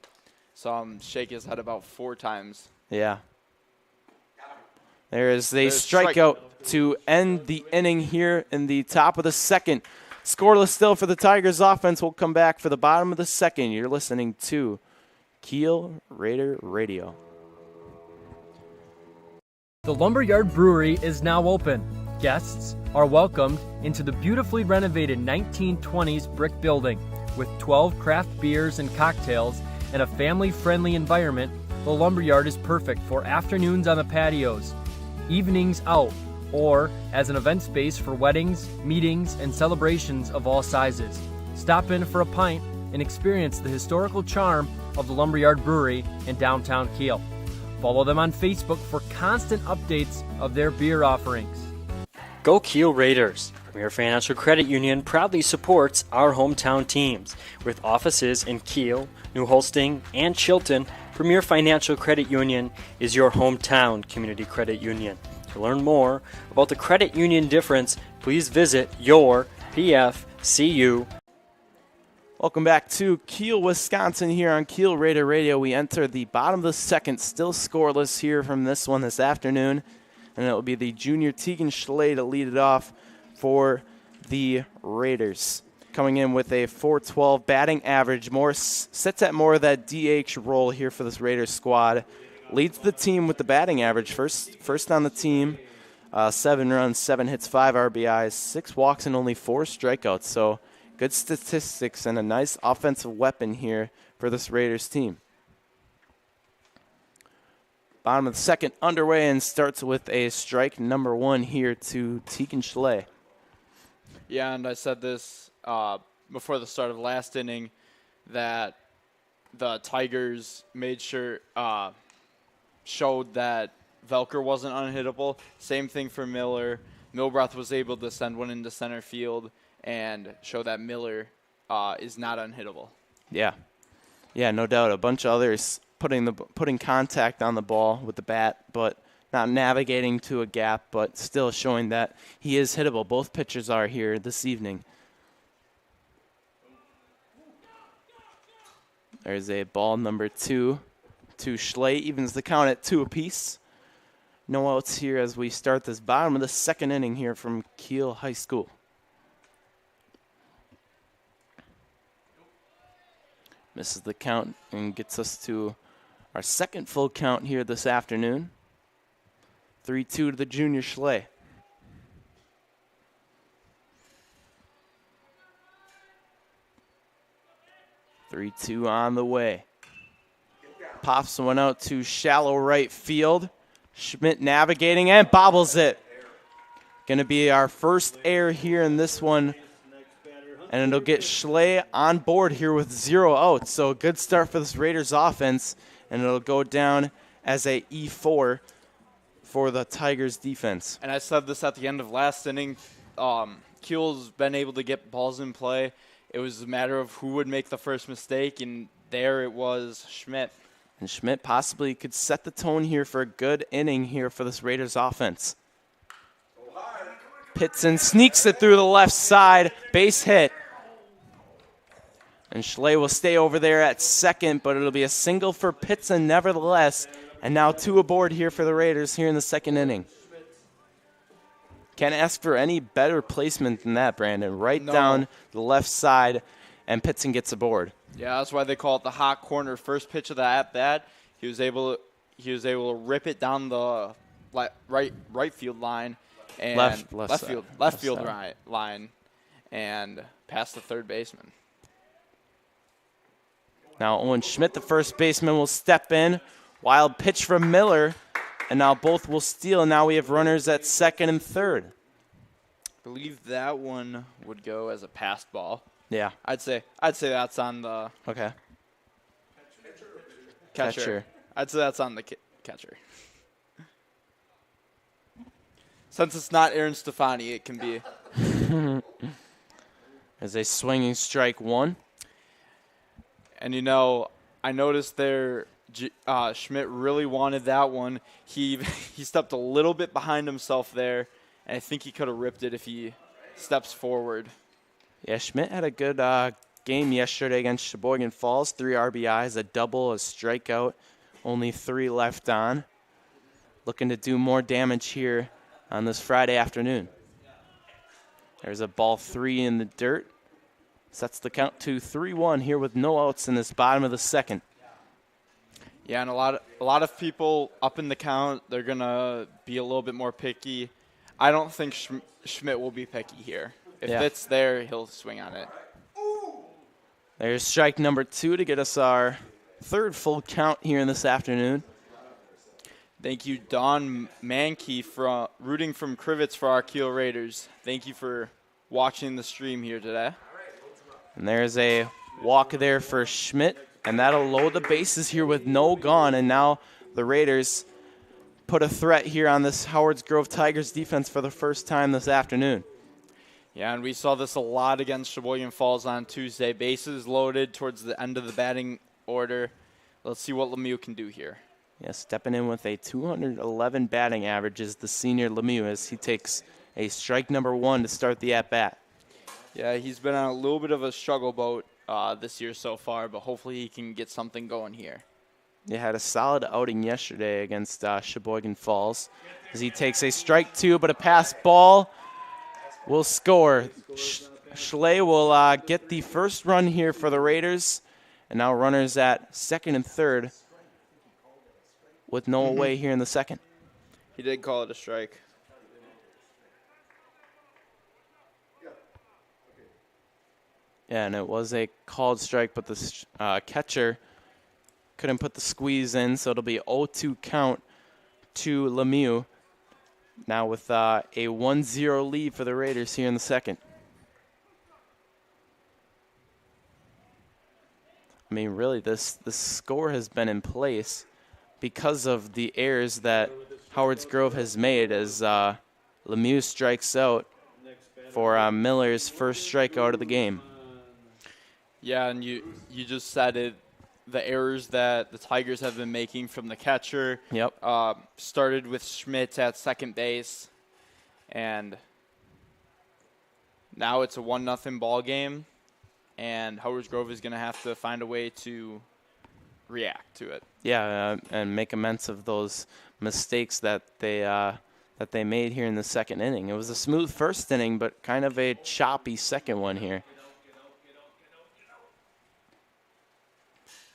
Saw him shake his head about 4 times. Yeah. There is a strikeout to end the inning here in the top of the second. Scoreless still for the Tigers offense. We'll come back for the bottom of the second. You're listening to Kiel Raider Radio. The Lumberyard Brewery is now open. Guests are welcomed into the beautifully renovated 1920s brick building. With 12 craft beers and cocktails and a family-friendly environment, the Lumberyard is perfect for afternoons on the patios, evenings out, or as an event space for weddings, meetings, and celebrations of all sizes. Stop in for a pint and experience the historical charm of the Lumberyard Brewery in downtown Kiel. Follow them on Facebook for constant updates of their beer offerings. Go Kiel Raiders! Premier Financial Credit Union proudly supports our hometown teams. With offices in Kiel, New Holsting, and Chilton, Premier Financial Credit Union is your hometown community credit union. To learn more about the credit union difference, please visit your PFCU. Welcome back to Kiel, Wisconsin here on Kiel Raider Radio. We enter the bottom of the second, still scoreless here from this one this afternoon. And it will be the junior Tegan Schley to lead it off for the Raiders. Coming in with a .412 batting average, sits at more of that DH role here for this Raiders squad. Leads the team with the batting average, first on the team, 7 runs, 7 hits, 5 RBIs, 6 walks, and only 4 strikeouts. So good statistics and a nice offensive weapon here for this Raiders team. Bottom of the second underway and starts with a strike number 1 here to Tegan Schley. Yeah, and I said this before the start of last inning that the Tigers made sure showed that Velker wasn't unhittable. Same thing for Miller. Milbroth was able to send one into center field and show that Miller is not unhittable. Yeah, no doubt. A bunch of others putting contact on the ball with the bat, but not navigating to a gap, but still showing that he is hittable. Both pitchers are here this evening. There's a ball number 2 to Schley, evens the count at 2 apiece. No outs here as we start this bottom of the second inning here from Kiel High School. Misses the count and gets us to our second full count here this afternoon. 3-2 to the junior Schley. Three-two on the way. Pops one out to shallow right field. Schmidt navigating and bobbles it. Going to be our first error here in this one. And it'll get Schley on board here with 0 outs. So a good start for this Raiders offense. And it'll go down as a E4 for the Tigers defense. And I said this at the end of last inning. Kiel's been able to get balls in play. It was a matter of who would make the first mistake, and there it was Schmidt. And Schmidt possibly could set the tone here for a good inning here for this Raiders offense. Pitson sneaks it through the left side, base hit. And Schley will stay over there at second, but it'll be a single for Pitson nevertheless. And now 2 aboard here for the Raiders here in the second inning. Can't ask for any better placement than that, Brandon. Right down the left side, and Pitson gets aboard. Yeah, that's why they call it the hot corner. First pitch of the at-bat, he was able to rip it down the right field line and left field line and past the third baseman. Now Owen Schmidt, the first baseman, will step in. Wild pitch from Miller, and now both will steal. And now we have runners at second and third. I believe that one would go as a passed ball. Yeah, I'd say that's on the catcher. I'd say that's on the catcher. Since it's not Aaron Stefani, it can be. As a swinging strike 1. And I noticed there Schmidt really wanted that one. He stepped a little bit behind himself there, and I think he could have ripped it if he steps forward. Yeah, Schmidt had a good game yesterday against Sheboygan Falls. 3 RBIs, a double, a strikeout, only 3 left on. Looking to do more damage here on this Friday afternoon. There's a ball 3 in the dirt. Sets the count to 3-1 here with no outs in this bottom of the second. Yeah, and a lot of people up in the count, they're going to be a little bit more picky. I don't think Schmidt will be picky here. If it's there, he'll swing on it. There's strike number 2 to get us our third full count here in this afternoon. Thank you, Don Mankey, rooting from Crivets for our Kiel Raiders. Thank you for watching the stream here today. And there's a walk there for Schmidt, and that'll load the bases here with no gone. And now the Raiders put a threat here on this Howards Grove Tigers defense for the first time this afternoon. Yeah, and we saw this a lot against Sheboygan Falls on Tuesday. Bases loaded towards the end of the batting order. Let's see what Lemieux can do here. Yeah, stepping in with a 211 batting average is the senior Lemieux as he takes a strike number 1 to start the at-bat. Yeah, he's been on a little bit of a struggle boat this year so far, but hopefully he can get something going here. He had a solid outing yesterday against Sheboygan Falls as he takes a strike 2, but a pass ball will score. Schley will get the first run here for the Raiders, and now runners at second and third with no away here in the second. He did call it a strike. Yeah, and it was a called strike, but the catcher couldn't put the squeeze in, so it'll be 0-2 count to Lemieux. Now with a 1-0 lead for the Raiders here in the second. I mean, really, this score has been in place because of the errors that Howards Grove has made as Lemieux strikes out for Miller's first strikeout of the game. Yeah, and you just said it. The errors that the Tigers have been making from the catcher. Yep. Started with Schmidt at second base, and now it's a 1-0 ball game, and Howards Grove is going to have to find a way to react to it. Yeah, and make amends of those mistakes that they made here in the second inning. It was a smooth first inning, but kind of a choppy second one here.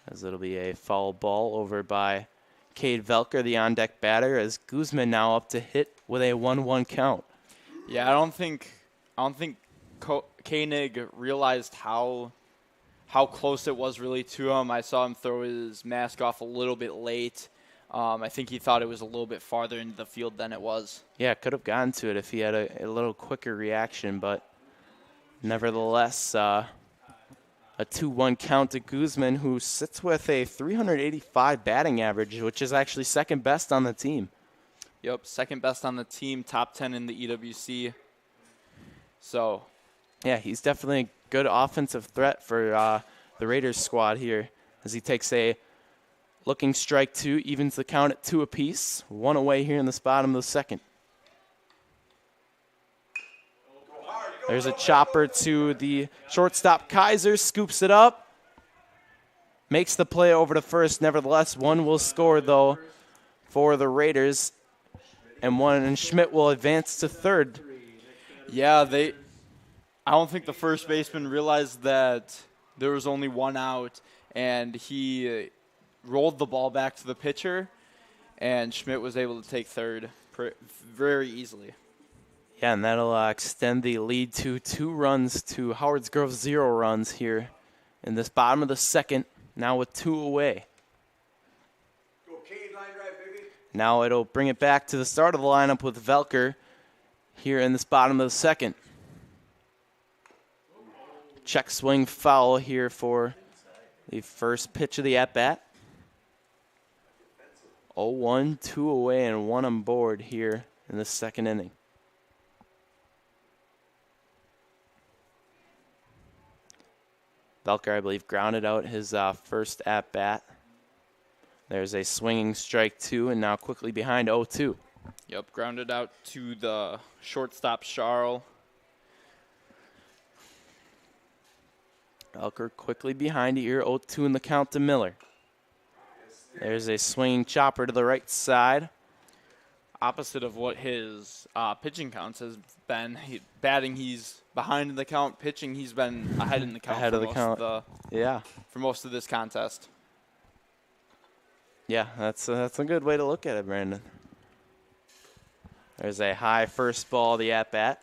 As it'll be a foul ball over by Cade Velker, the on-deck batter, as Guzman now up to hit with a 1-1 count. Yeah, I don't think Koenig realized how close it was really to him. I saw him throw his mask off a little bit late. I think he thought it was a little bit farther into the field than it was. Yeah, could have gotten to it if he had a little quicker reaction, but nevertheless, a 2-1 count to Guzman, who sits with a 385 batting average, which is actually second best on the team. Yep, second best on the team, top 10 in the EWC. So, yeah, he's definitely a good offensive threat for the Raiders squad here as he takes a looking strike 2, evens the count at 2 apiece. 1 away here in this bottom of the second. There's a chopper to the shortstop. Kaiser scoops it up. Makes the play over to first. Nevertheless, 1 will score, though, for the Raiders. And Schmidt will advance to third. Yeah, I don't think the first baseman realized that there was only 1 out, and he rolled the ball back to the pitcher, and Schmidt was able to take third very easily. Yeah, and that'll extend the lead to 2 runs to Howards Grove 0 runs here in this bottom of the second, now with 2 away. Now it'll bring it back to the start of the lineup with Velker here in this bottom of the second. Check swing foul here for the first pitch of the at-bat. 0-1, 2 away, and 1 on board here in the second inning. Velker, I believe, grounded out his first at-bat. There's a swinging strike 2, and now quickly behind 0-2. Yep, grounded out to the shortstop, Charles. Velker quickly behind here, 0-2 in the count to Miller. There's a swinging chopper to the right side. opposite of what his pitching counts has been. Batting, he's behind in the count. Pitching, he's been ahead in the count. For most of this contest. Yeah, that's a good way to look at it, Brandon. There's a high first ball, the at-bat.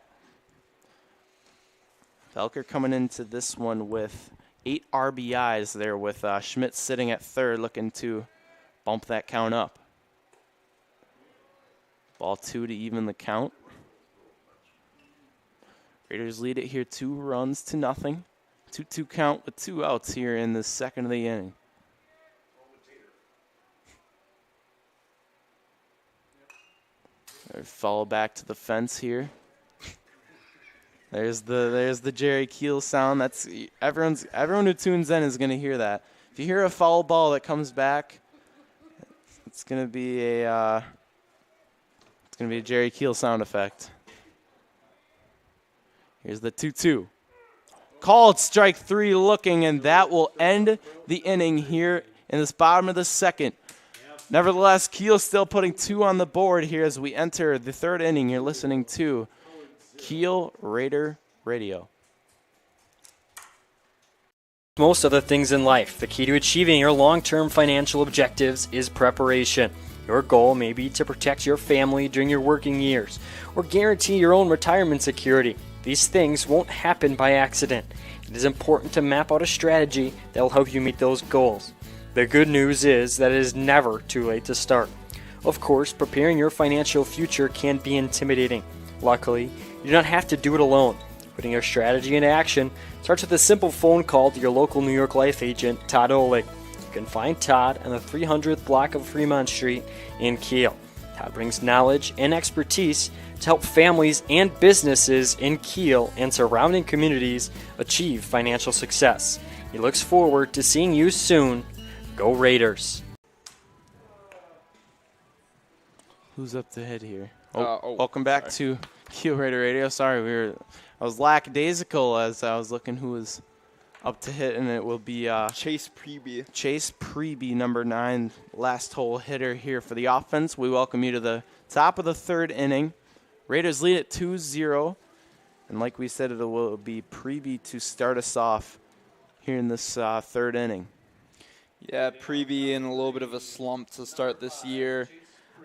Velker coming into this one with 8 RBIs there, with Schmidt sitting at third, looking to bump that count up. Ball 2 to even the count. Raiders lead it here 2 runs to nothing. 2-2 count with 2 outs here in the second of the inning. Follow back to the fence here. There's the Jerry Kiel sound. That's everyone who tunes in is going to hear that. If you hear a foul ball that comes back, it's going to be a Jerry Kiel sound effect. Here's the 2-2. Called strike 3 looking, and that will end the inning here in this bottom of the second. Nevertheless, Kiel still putting 2 on the board here as we enter the third inning. You're listening to Kiel Raider Radio. Most other things in life, the key to achieving your long-term financial objectives is preparation. Your goal may be to protect your family during your working years or guarantee your own retirement security. These things won't happen by accident. It is important to map out a strategy that will help you meet those goals. The good news is that it is never too late to start. Of course, preparing your financial future can be intimidating. Luckily, you do not have to do it alone. Putting your strategy into action starts with a simple phone call to your local New York Life agent, Todd Oleg. You can find Todd on the 300th block of Fremont Street in Kiel. Todd brings knowledge and expertise to help families and businesses in Kiel and surrounding communities achieve financial success. He looks forward to seeing you soon. Go Raiders. Who's up to hit here? Welcome back to Kiel Raider Radio. Sorry, I was lackadaisical as I was looking who was up to hit, and it will be Chase Preby. Chase Preby, number 9, last hole hitter here for the offense. We welcome you to the top of the third inning. Raiders lead at 2-0, and like we said, it will be Preby to start us off here in this third inning. Yeah, Preby in a little bit of a slump to start this year.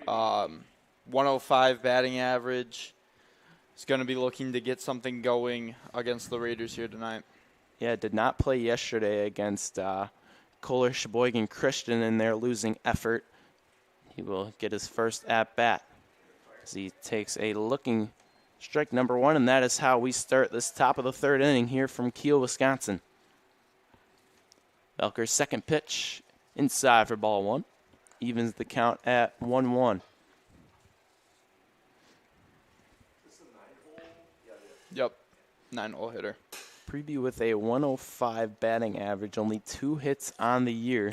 105 batting average. He's going to be looking to get something going against the Raiders here tonight. Yeah, did not play yesterday against Kohler, Sheboygan, Christian in their losing effort. He will get his first at-bat as he takes a looking strike number 1, and that is how we start this top of the third inning here from Kiel, Wisconsin. Velker's second pitch inside for ball 1. Evens the count at 1-1. Yep, 9-hole hitter. Preby with a 105 batting average, only 2 hits on the year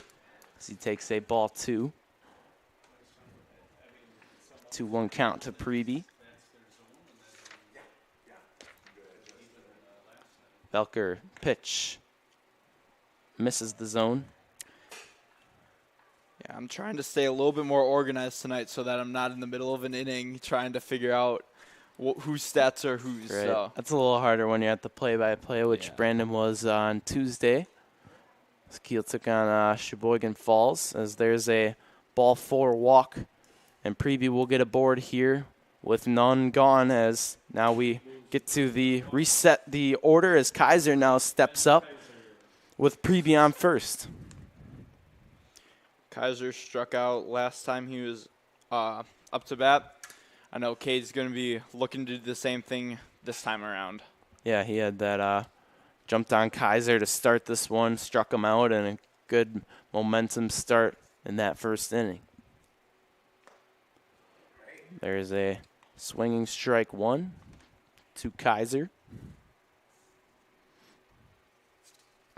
as he takes a ball 2. 2-1 count to Preby. Velker pitch. Misses the zone. Yeah, I'm trying to stay a little bit more organized tonight so that I'm not in the middle of an inning trying to figure out whose stats are whose. Right. That's a little harder when you're at the play-by-play, which Brandon was on Tuesday. As Kiel took on Sheboygan Falls, as there's a ball 4 walk, and Preby will get aboard here with none gone, as now we get to the reset the order as Kaiser now steps up with Preby on first. Kaiser struck out last time he was up to bat. I know Cade's going to be looking to do the same thing this time around. Yeah, he had that jumped on Kaiser to start this one, struck him out, and a good momentum start in that first inning. There's a swinging strike 1 to Kaiser.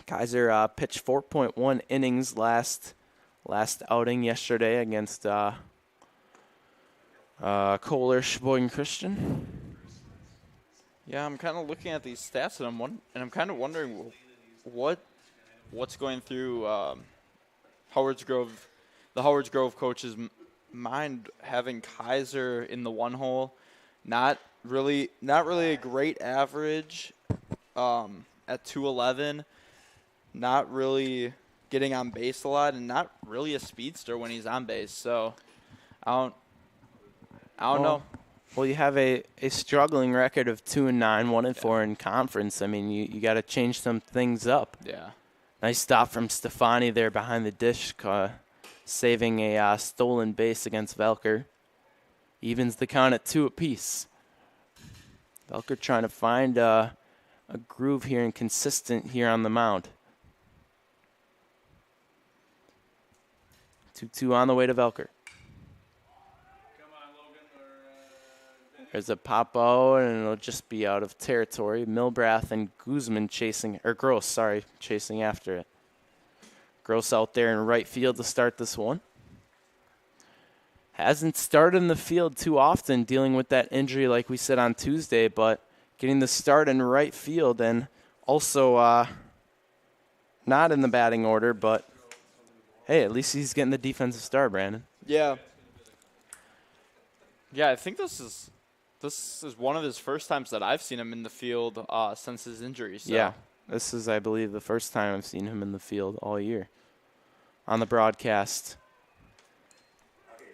Kaiser pitched 4.1 innings last outing yesterday against Kohler, Sheboygan Christian. Yeah, I'm kind of looking at these stats, and I'm kind of wondering what's going through the Howards Grove coach's mind having Kaiser in the one hole. Not really a great average at 211. Not really getting on base a lot, and not really a speedster when he's on base. So I don't know. Well, you have a struggling record of 2-9, 1-4 in conference. I mean, you got to change some things up. Yeah. Nice stop from Stefani there behind the dish, saving a stolen base against Velker. Evens the count at 2 apiece. Velker trying to find a groove here and consistent here on the mound. 2-2 on the way to Velker. There's a pop out, and it'll just be out of territory. Milbrath and Guzman Gross chasing after it. Gross out there in right field to start this one. Hasn't started in the field too often, dealing with that injury like we said on Tuesday, but getting the start in right field, and also not in the batting order, but hey, at least he's getting the defensive start, Brandon. Yeah. Yeah, I think this is one of his first times that I've seen him in the field since his injury. So. Yeah, this is, I believe, the first time I've seen him in the field all year on the broadcast.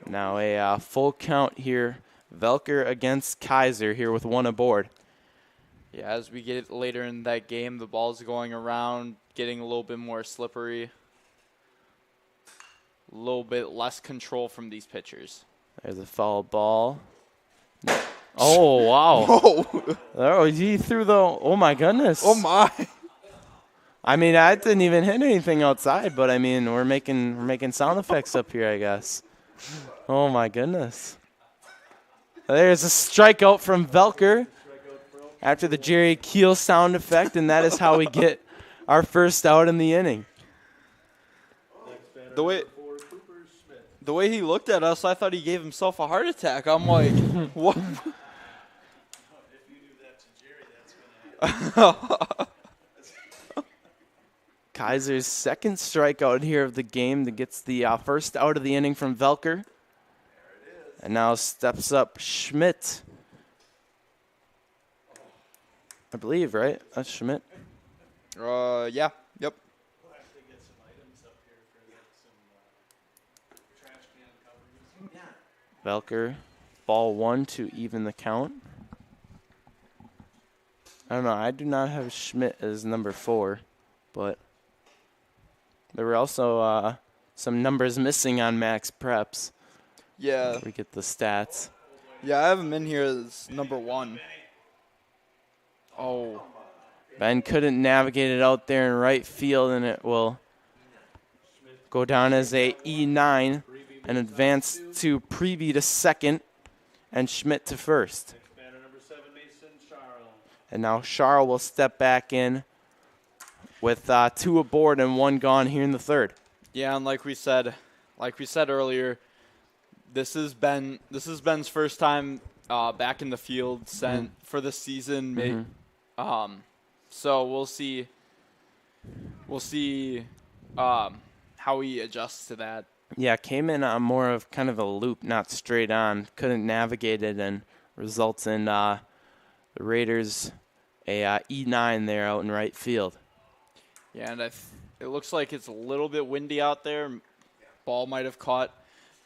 Now a full count here. Velker against Kaiser here with one aboard. Yeah, as we get later in that game, the ball's going around, getting a little bit more slippery. A little bit less control from these pitchers. There's a foul ball. Oh, wow. Oh, he threw oh, my goodness. Oh, my. I mean, I didn't even hit anything outside, but, I mean, we're making sound effects up here, I guess. Oh, my goodness. There's a strikeout from Velker after the Jerry Kiel sound effect, and that is how we get our first out in the inning. The way he looked at us, I thought he gave himself a heart attack. I'm like, what? Kaiser's second strikeout here of the game that gets the first out of the inning from Velker. And now steps up Schmidt. I believe, right? That's Schmidt. Yeah. Yep. Velker, ball 1 to even the count. I don't know. I do not have Schmidt as number 4, but there were also some numbers missing on Max Preps. Yeah. We get the stats. Yeah, I have him in here as number 1. Oh. Ben couldn't navigate it out there in right field, and it will go down as a E9 and advance to Prevey to second and Schmidt to first. And now Charles will step back in with 2 aboard and 1 gone here in the third. Yeah, and like we said earlier, this is Ben's first time back in the field for the season. Mm-hmm. So we'll see how he adjusts to that. Yeah, came in on more of kind of a loop, not straight on. Couldn't navigate it, and results in the Raiders a E9 there out in right field. Yeah, and it looks like it's a little bit windy out there. Ball might have caught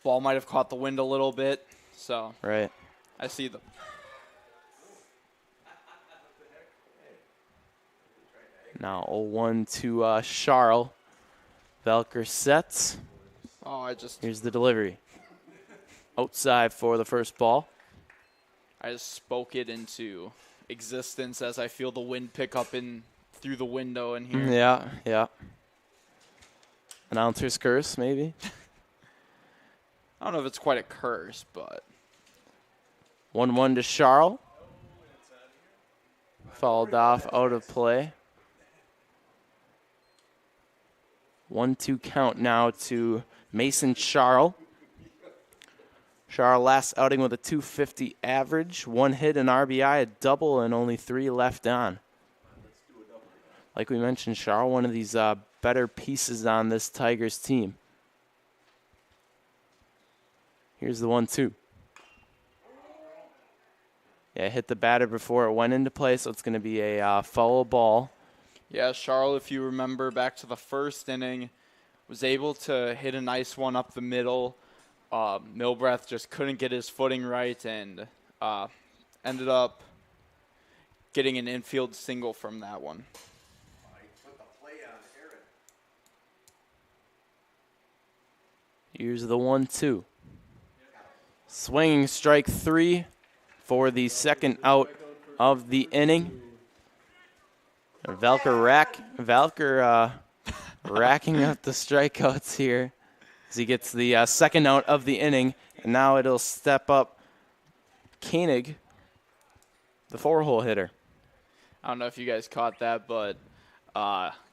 the wind a little bit. So right. I see them. Now 0-1 to Charles. Velker sets. Here's the delivery. Outside for the first ball. I just spoke it into existence as I feel the wind pick up through the window in here. Yeah. Announcer's curse, maybe? I don't know if it's quite a curse, but. 1-1 to Charles. Fouled off, out of play. 1-2 count now to Mason Charles. Charles last outing with a .250 average, 1 hit, an RBI, a double, and only 3 left on. Like we mentioned, Charles, one of these better pieces on this Tigers team. Here's the 1-2. Yeah, hit the batter before it went into play, so it's going to be a foul ball. Yeah, Charles, if you remember back to the first inning, was able to hit a nice one up the middle. Milbreath just couldn't get his footing right and ended up getting an infield single from that one. Here's the 1-2. Swinging strike 3 for the second out of the inning. Valker racking up the strikeouts here as he gets the second out of the inning. And now it'll step up Koenig, the 4-hole hitter. I don't know if you guys caught that, but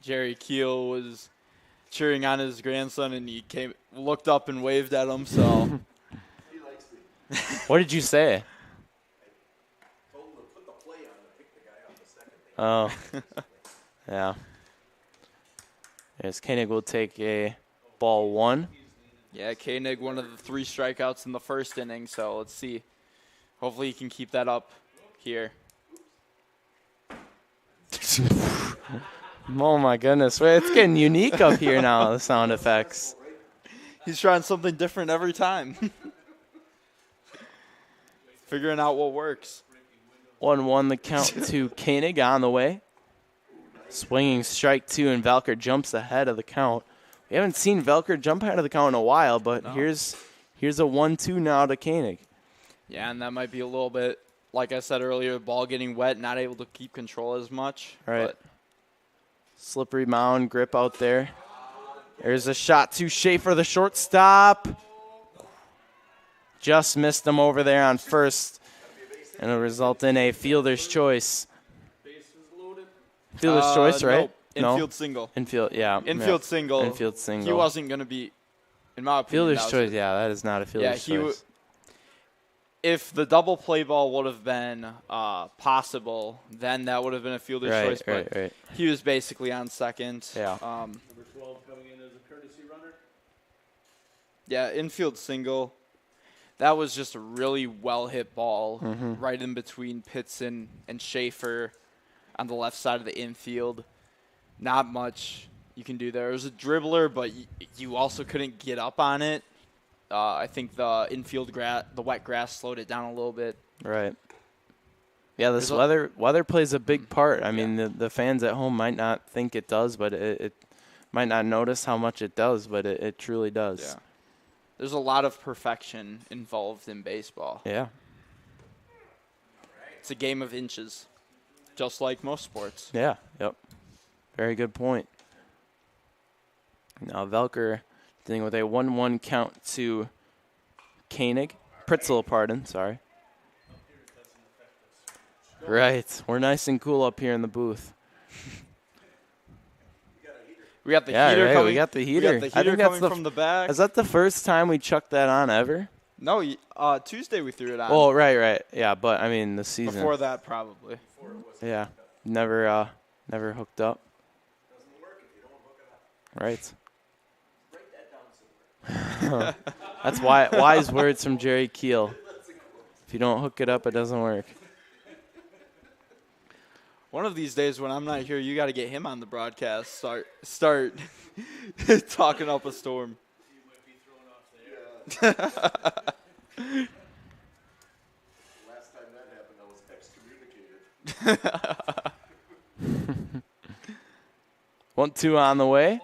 Jerry Kiel was cheering on his grandson, and he looked up and waved at him. So, what did you say? Oh, yeah. As Koenig will take a ball 1. Yeah, Koenig, one of the 3 strikeouts in the first inning. So let's see. Hopefully he can keep that up here. Oh my goodness, it's getting unique up here now, the sound effects. He's trying something different every time. Figuring out what works. 1-1 the count to Koenig on the way. Swinging strike 2, and Valker jumps ahead of the count. We haven't seen Valker jump ahead of the count in a while, but here's a 1-2 now to Koenig. Yeah, and that might be a little bit, like I said earlier, ball getting wet, not able to keep control as much. Right. But slippery mound grip out there. There's a shot to Schaefer, the shortstop. Just missed him over there on first. And it'll result in a fielder's choice. Fielder's choice, right? Nope. Infield single. Infield, yeah. Infield single. Infield single. He wasn't going to be, in my opinion. Fielder's choice, yeah, that is not a fielder's choice. If the double play ball would have been possible, then that would have been a fielder's choice. But right. He was basically on second. Yeah. Number 12 coming in as a courtesy runner. Yeah, infield single. That was just a really well-hit ball right in between Pitson and Schaefer on the left side of the infield. Not much you can do there. It was a dribbler, but you also couldn't get up on it. I think the infield the wet grass slowed it down a little bit. Right. Yeah, this weather plays a big part. I mean, the fans at home might not think it does, but it might not notice how much it does, but it truly does. Yeah. There's a lot of perfection involved in baseball. Yeah. It's a game of inches, just like most sports. Yeah, yep. Very good point. Now Velker dealing with a 1-1 count to Koenig. Pritzel, pardon, sorry. Right. We're nice and cool up here in the booth. We got the heater right, coming. We got the heater. We got the heater coming from the back. Is that the first time we chucked that on ever? No, Tuesday we threw it on. Oh, right. Yeah, but I mean the season. Before that, probably. Yeah, never hooked up. Doesn't work if you don't hook it up. Right. That's wise words from Jerry Kiel. If you don't hook it up, it doesn't work. One of these days when I'm not here, you got to get him on the broadcast. Start talking up a storm. Last time that happened, I was excommunicated. 1-2 on the way.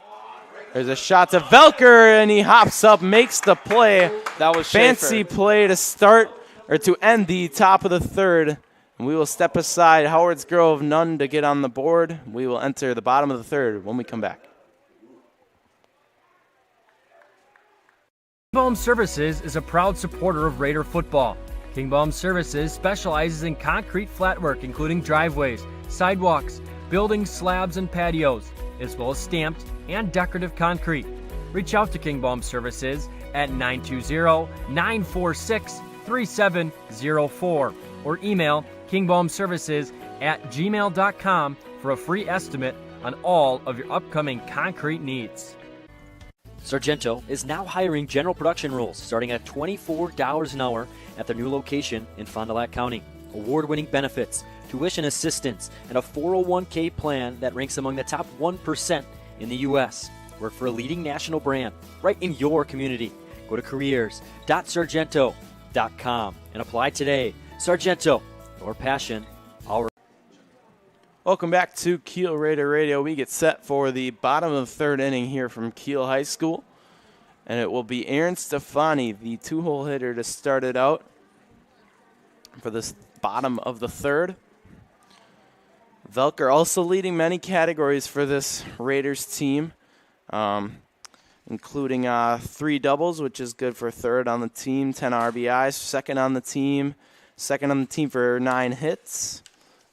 There's a shot to Velker, and he hops up, makes the play. That was fancy Schaefer. play to end the top of the third. And we will step aside. Howard's Grove, none to get on the board. We will enter the bottom of the third when we come back. Kingbaum Services is a proud supporter of Raider football. Kingbaum Services specializes in concrete flatwork, including driveways, sidewalks, building slabs and patios, as well as stamped and decorative concrete. Reach out to Kingbaum Services at 920-946-3704 or email kingbaumservices@gmail.com for a free estimate on all of your upcoming concrete needs. Sargento is now hiring general production roles starting at $24 an hour at their new location in Fond du Lac County. Award-winning benefits, tuition assistance, and a 401k plan that ranks among the top 1% in the U.S. Work for a leading national brand right in your community. Go to careers.sargento.com and apply today. Sargento, your passion, our. Welcome back to Kiel Raider Radio. We get set for the bottom of the third inning here from Kiel High School. And it will be Aaron Stefani, the two-hole hitter, to start it out for this bottom of the third. Velker also leading many categories for this Raiders team, including 3 doubles, which is good for third on the team, 10 RBIs, second on the team for 9 hits.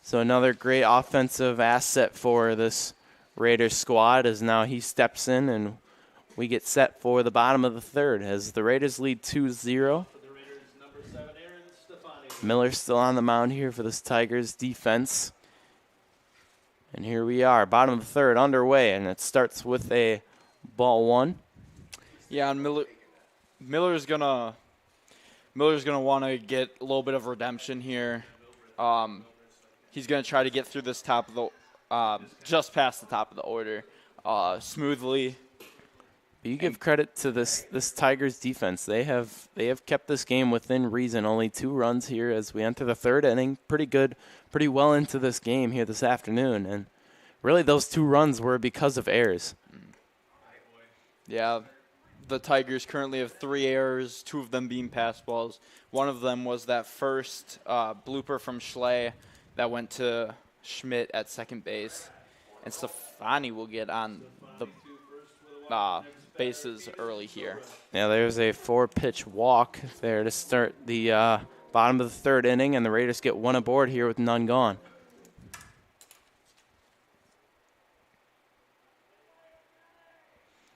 So another great offensive asset for this Raiders squad as now he steps in and we get set for the bottom of the third as the Raiders lead 2-0. Miller's still on the mound here for this Tigers defense. And here we are, bottom of the third underway, and it starts with a ball 1. Yeah, and Miller's gonna want to get a little bit of redemption here. He's going to try to get through this top of the, just past the top of the order, smoothly. You give credit to this Tigers defense. They have kept this game within reason. Only 2 runs here as we enter the third inning. Pretty good, pretty well into this game here this afternoon. And really those 2 runs were because of errors. Yeah, the Tigers currently have 3 errors, 2 of them being pass balls. One of them was that first blooper from Schley that went to Schmidt at second base. And Stefani will get on the bases early here. Yeah, there's a 4-pitch walk there to start the bottom of the third inning, and the Raiders get 1 aboard here with none gone.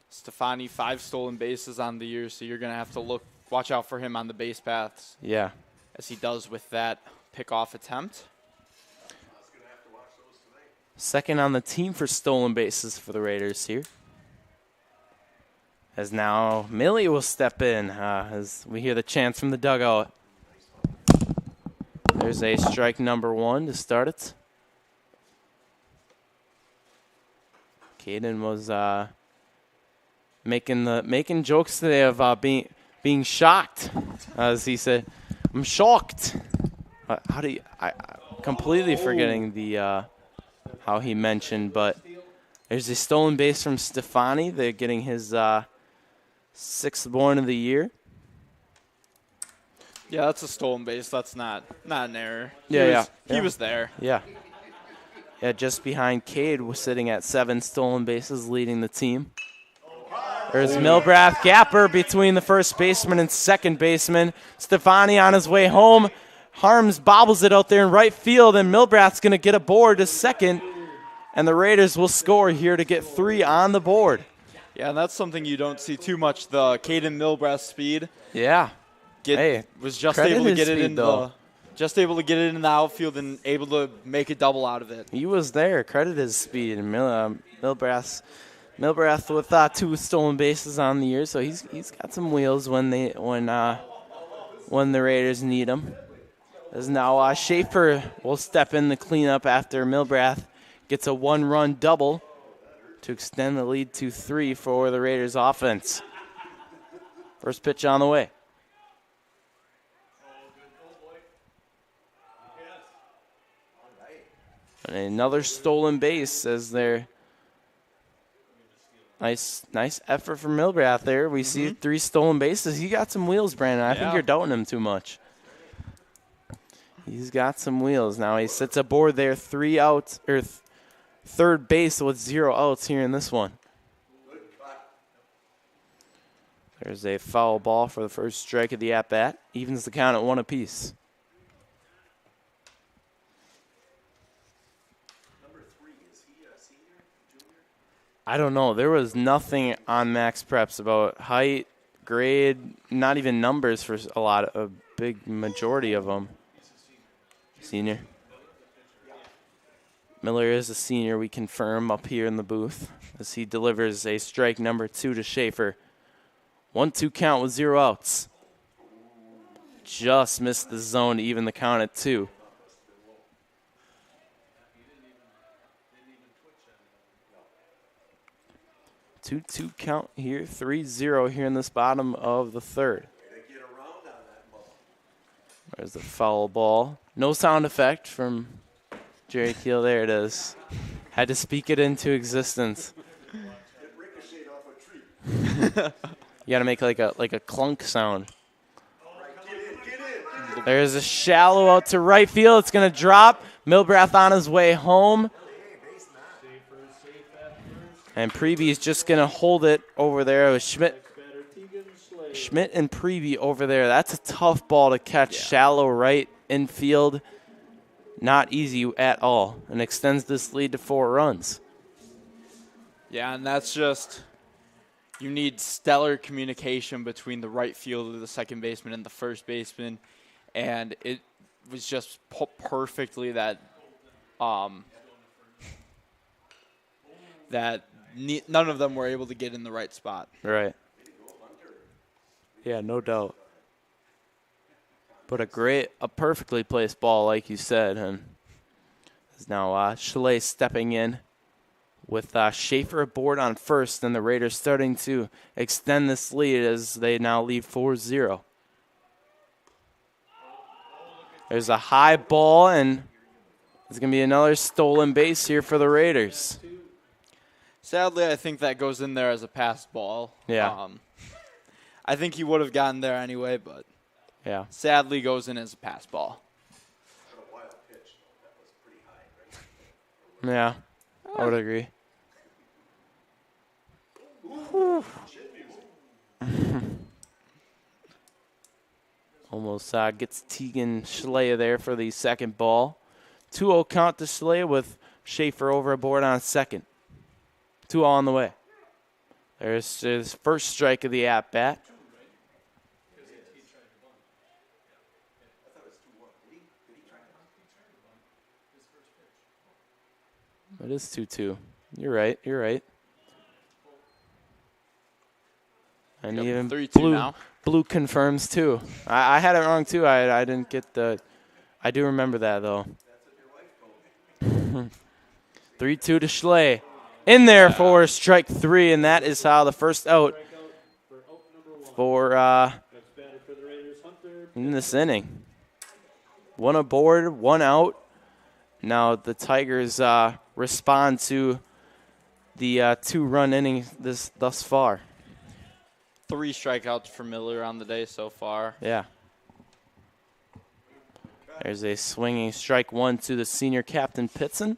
Stefani, 5 stolen bases on the year, so you're going to have to watch out for him on the base paths. Yeah. As he does with that pickoff attempt. Second on the team for stolen bases for the Raiders here. As now Millie will step in as we hear the chants from the dugout. There's a strike number 1 to start it. Caden was making jokes today of being shocked, as he said, "I'm shocked." How do you? I completely forgetting the how he mentioned, but there's a stolen base from Stefani. They're getting his 6th born of the year. Yeah, that's a stolen base. That's not an error. He was there. Yeah. Yeah, just behind Cade was sitting at 7 stolen bases, leading the team. There's Milbrath gapper between the first baseman and second baseman. Stefani on his way home. Harms bobbles it out there in right field, and Milbrath's going to get aboard to second, and the Raiders will score here to get 3 on the board. Yeah, and that's something you don't see too much, the Caden Milbrath speed. Yeah. Was just able to get it in the outfield and able to make a double out of it. He was there. Credit his speed. And Milbrath with 2 stolen bases on the year, so he's got some wheels when the Raiders need him. As now Schaefer will step in to clean up after Milbrath gets a 1-run double to extend the lead to 3 for the Raiders offense. First pitch on the way. And another stolen base as they're nice effort from Milbrath there. We see 3 stolen bases. He got some wheels, Brandon. I think you're doubting him too much. He's got some wheels. Now he sits aboard there, 3 outs, or third base with 0 outs here in this one. There's a foul ball for the first strike of the at-bat. Evens the count at 1 apiece. Number 3, is he a senior, junior? I don't know. There was nothing on Max Preps about height, grade, not even numbers for a big majority of them. Senior. Miller is a senior, we confirm up here in the booth, as he delivers a strike number 2 to Schaefer. 1-2 count with 0 outs. Just missed the zone to even the count at 2. Two count here, 3-0 here in this bottom of the third. There's the foul ball. No sound effect from Jerry Kiel. There it is. Had to speak it into existence. You got to make like a clunk sound. There's a shallow out to right field. It's going to drop. Milbrath on his way home. And Prevey is just going to hold it over there with Schmidt. Schmidt and Prevey over there. That's a tough ball to catch. Shallow right infield. Not easy at all. And extends this lead to 4 runs. Yeah, and that's just, you need stellar communication between the right fielder, the second baseman, and the first baseman. And it was just put perfectly that none of them were able to get in the right spot. Right. Yeah, no doubt. But a perfectly placed ball, like you said, and is now Chalet stepping in with Schaefer aboard on first, and the Raiders starting to extend this lead as they now lead 4-0. There's a high ball, and there's going to be another stolen base here for the Raiders. Sadly, I think that goes in there as a pass ball. Yeah. I think he would have gotten there anyway, but yeah, sadly goes in as a pass ball. Yeah, I would agree. Almost gets Tegan Schlea there for the second ball. 2-0 count to Schlea with Schaefer over aboard on second. 2-0 on the way. There's his first strike of the at-bat. It is 2-2. You're right. And Yep, even 3-2 now. Blue confirms too. I had it wrong too. I didn't get the. I do remember that though. 3-2 to Schley. In there for strike 3, and that is how the first out for in this inning. 1 aboard, 1 out. Now the Tigers respond to the 2-run inning thus far. 3 strikeouts for Miller on the day so far. Yeah. There's a swinging strike 1 to the senior captain Pitson.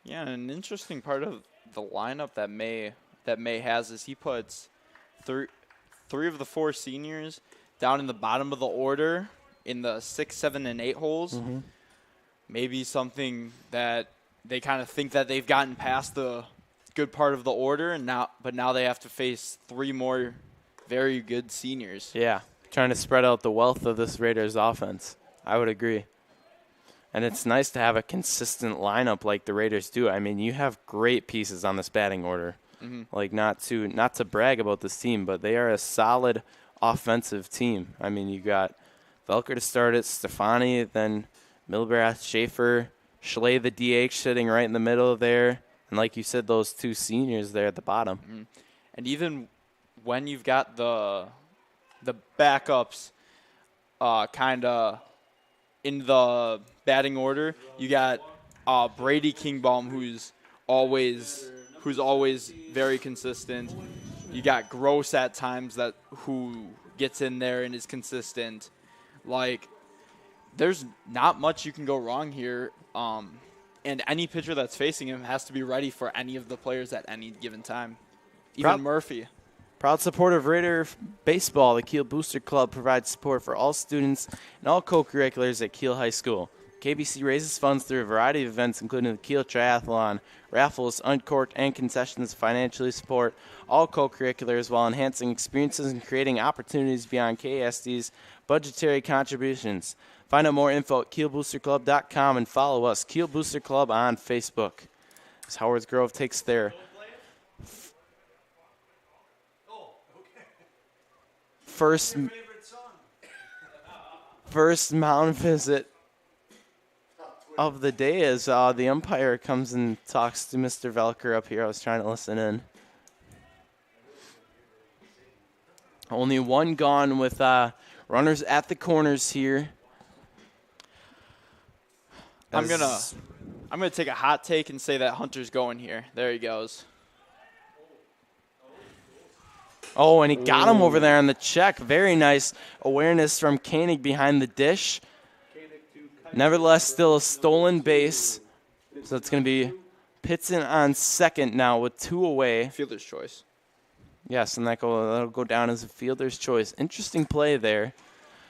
Yeah, and an interesting part of the lineup that May has is he puts three of the 4 seniors down in the bottom of the order in the 6, 7, and 8 holes. Mm-hmm. Maybe something that they kind of think that they've gotten past the good part of the order, but now they have to face 3 more very good seniors. Yeah, trying to spread out the wealth of this Raiders offense. I would agree. And it's nice to have a consistent lineup like the Raiders do. I mean, you have great pieces on this batting order. Mm-hmm. Like not to brag about this team, but they are a solid offensive team. I mean, you got Velker to start it, Stefani, then Milbrath, Schaefer, Schley, the DH sitting right in the middle there. And like you said, those 2 seniors there at the bottom. Mm-hmm. And even when you've got the backups kind of in the batting order, you got Brady Kingbaum, who's always very consistent. You got Gross at times who gets in there and is consistent. Like, there's not much you can go wrong here. And any pitcher that's facing him has to be ready for any of the players at any given time. Even Murphy. Proud supporter of Raider baseball, the Kiel Booster Club provides support for all students and all co-curriculars at Kiel High School. KBC raises funds through a variety of events, including the Kiel Triathlon, raffles, uncorked, and concessions to financially support all co-curriculars while enhancing experiences and creating opportunities beyond KSD's budgetary contributions. Find out more info at KielBoosterClub.com and follow us, Kiel Booster Club, on Facebook. As Howard's Grove takes their first mound visit of the day as the umpire comes and talks to Mr. Velker up here. I was trying to listen in. Only one gone with runners at the corners here. I'm gonna take a hot take and say that Hunter's going here. There he goes. Oh, and he got him over there on the check. Very nice awareness from Koenig behind the dish. Nevertheless, still a stolen base. So it's going to be Pitson on second now with 2 away. Fielder's choice. Yes, and that'll go down as a fielder's choice. Interesting play there.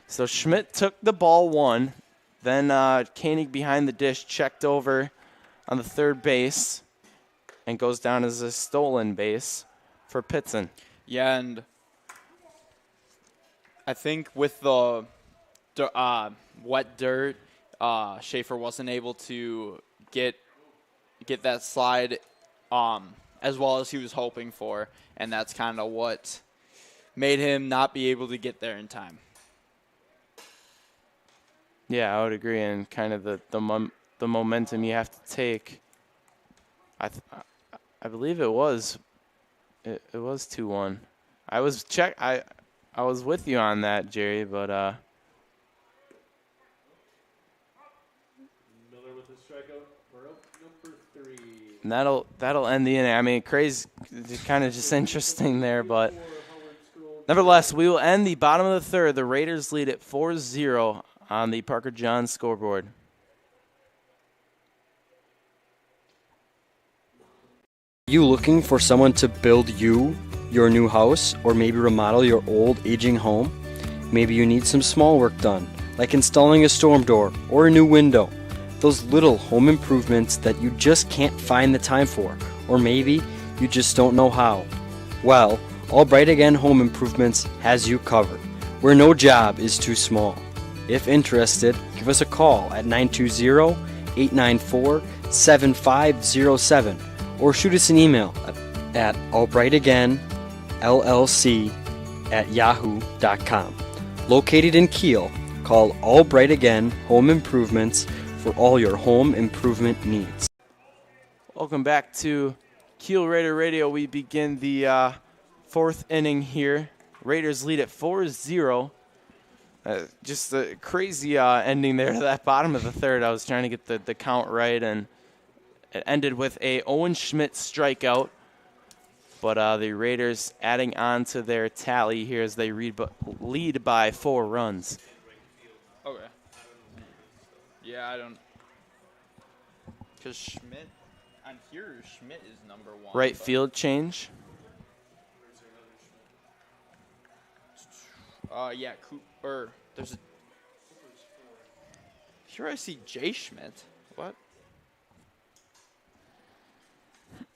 So Schmidt took the ball 1. Then Koenig behind the dish checked over on the third base and goes down as a stolen base for Pitson. Yeah, and I think with the wet dirt, Schaefer wasn't able to get that slide as well as he was hoping for, and that's kind of what made him not be able to get there in time. Yeah, I would agree, and kind of the momentum you have to take. I believe it was 2-1. I was with you on that, Jerry, but Miller with the strikeout. We're up number 3. and that'll end the inning. I mean, crazy, kind of just interesting there, but nevertheless, we will end the bottom of the third. The Raiders lead at 4-0 on the Parker John scoreboard. You looking for someone to build you your new house, or maybe remodel your old aging home? Maybe you need some small work done, like installing a storm door or a new window. Those little home improvements that you just can't find the time for, or maybe you just don't know how. Well, Albright Again Home Improvements has you covered, where no job is too small. If interested, give us a call at 920-894-7507 or shoot us an email at albrightagainllc@yahoo.com. Located in Kiel, call Albright Again Home Improvements for all your home improvement needs. Welcome back to Kiel Raider Radio. We begin the fourth inning here. Raiders lead at 4-0. Just a crazy ending there to that bottom of the third. I was trying to get the count right, and it ended with a Owen Schmidt strikeout. But the Raiders adding on to their tally here as they lead by 4 runs. Okay. Yeah, I don't. Because Schmidt, on here, Schmidt is number 1. Right field change. Yeah, Cooper. There's a. Here I see Jay Schmidt. What?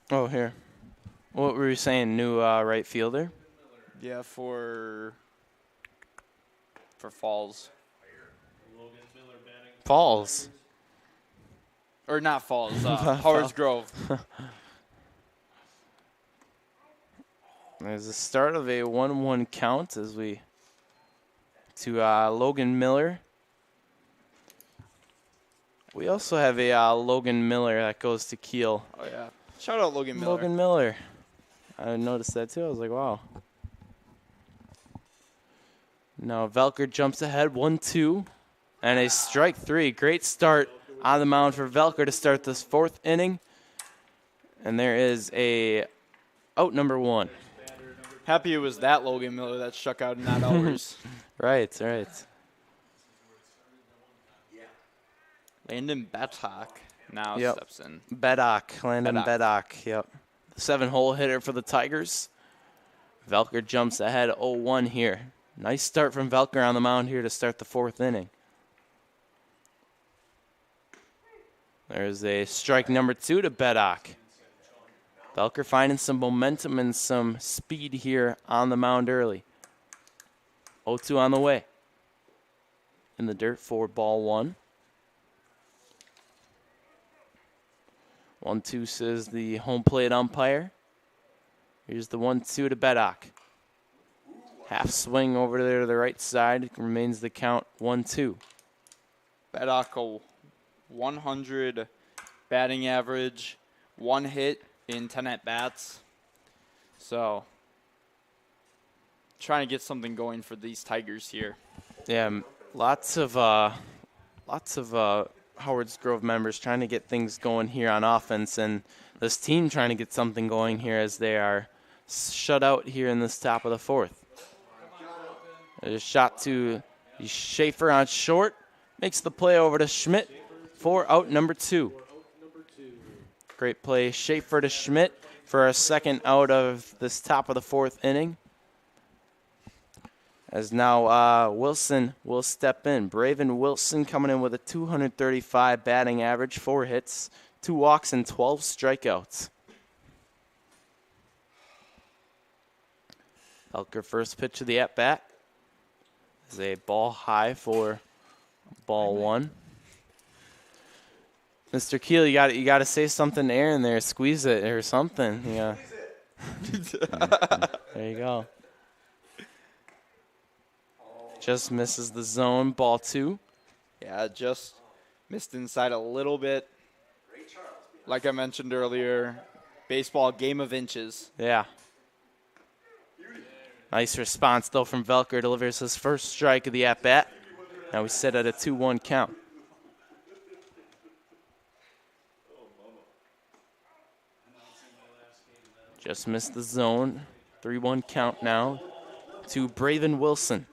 Oh, here. What were you saying? New right fielder? Yeah, for Falls. Falls. Or not Falls. Howard's Grove. There's the start of a 1-1 count as we to Logan Miller. We also have a Logan Miller that goes to Kiel. Oh, yeah. Shout out Logan Miller. Logan Miller. I noticed that too. I was like, wow. Now Velker jumps ahead 1-2 and a strike 3. Great start on the mound for Velker to start this fourth inning. And there is a out number 1. Happy it was that Logan Miller that struck out and not ours. Right. Landon Betak now steps in. Landon Beddock, yep. 7-hole hitter for the Tigers. Velker jumps ahead 0-1 here. Nice start from Velker on the mound here to start the fourth inning. There's a strike number 2 to Beddock. Velker finding some momentum and some speed here on the mound early. 0-2 on the way. In the dirt for ball 1. 1-2 says the home plate umpire. Here's the 1-2 to Beddock. Half swing over there to the right side. Remains the count 1-2. Beddock, a 100 batting average, 1 hit in 10 at-bats. So, trying to get something going for these Tigers here. Yeah, lots of Howard's Grove members trying to get things going here on offense, and this team trying to get something going here as they are shut out here in this top of the 4th. There's a shot to Schaefer on short. Makes the play over to Schmidt for out number 2. Great play, Schaefer to Schmidt for a second out of this top of the 4th inning. As now Wilson will step in. Braven Wilson coming in with a 235 batting average, 4 hits, 2 walks, and 12 strikeouts. Elker first pitch of the at-bat is a ball high for ball 1. Mr. Kiel, you got to say something to Aaron there. Squeeze it or something. Yeah. There you go. Just misses the zone. Ball 2. Yeah, just missed inside a little bit. Like I mentioned earlier, baseball game of inches. Yeah. Nice response, though, from Velker. Delivers his first strike of the at-bat. Now we sit at a 2-1 count. Just missed the zone. 3-1 count now to Braven Wilson.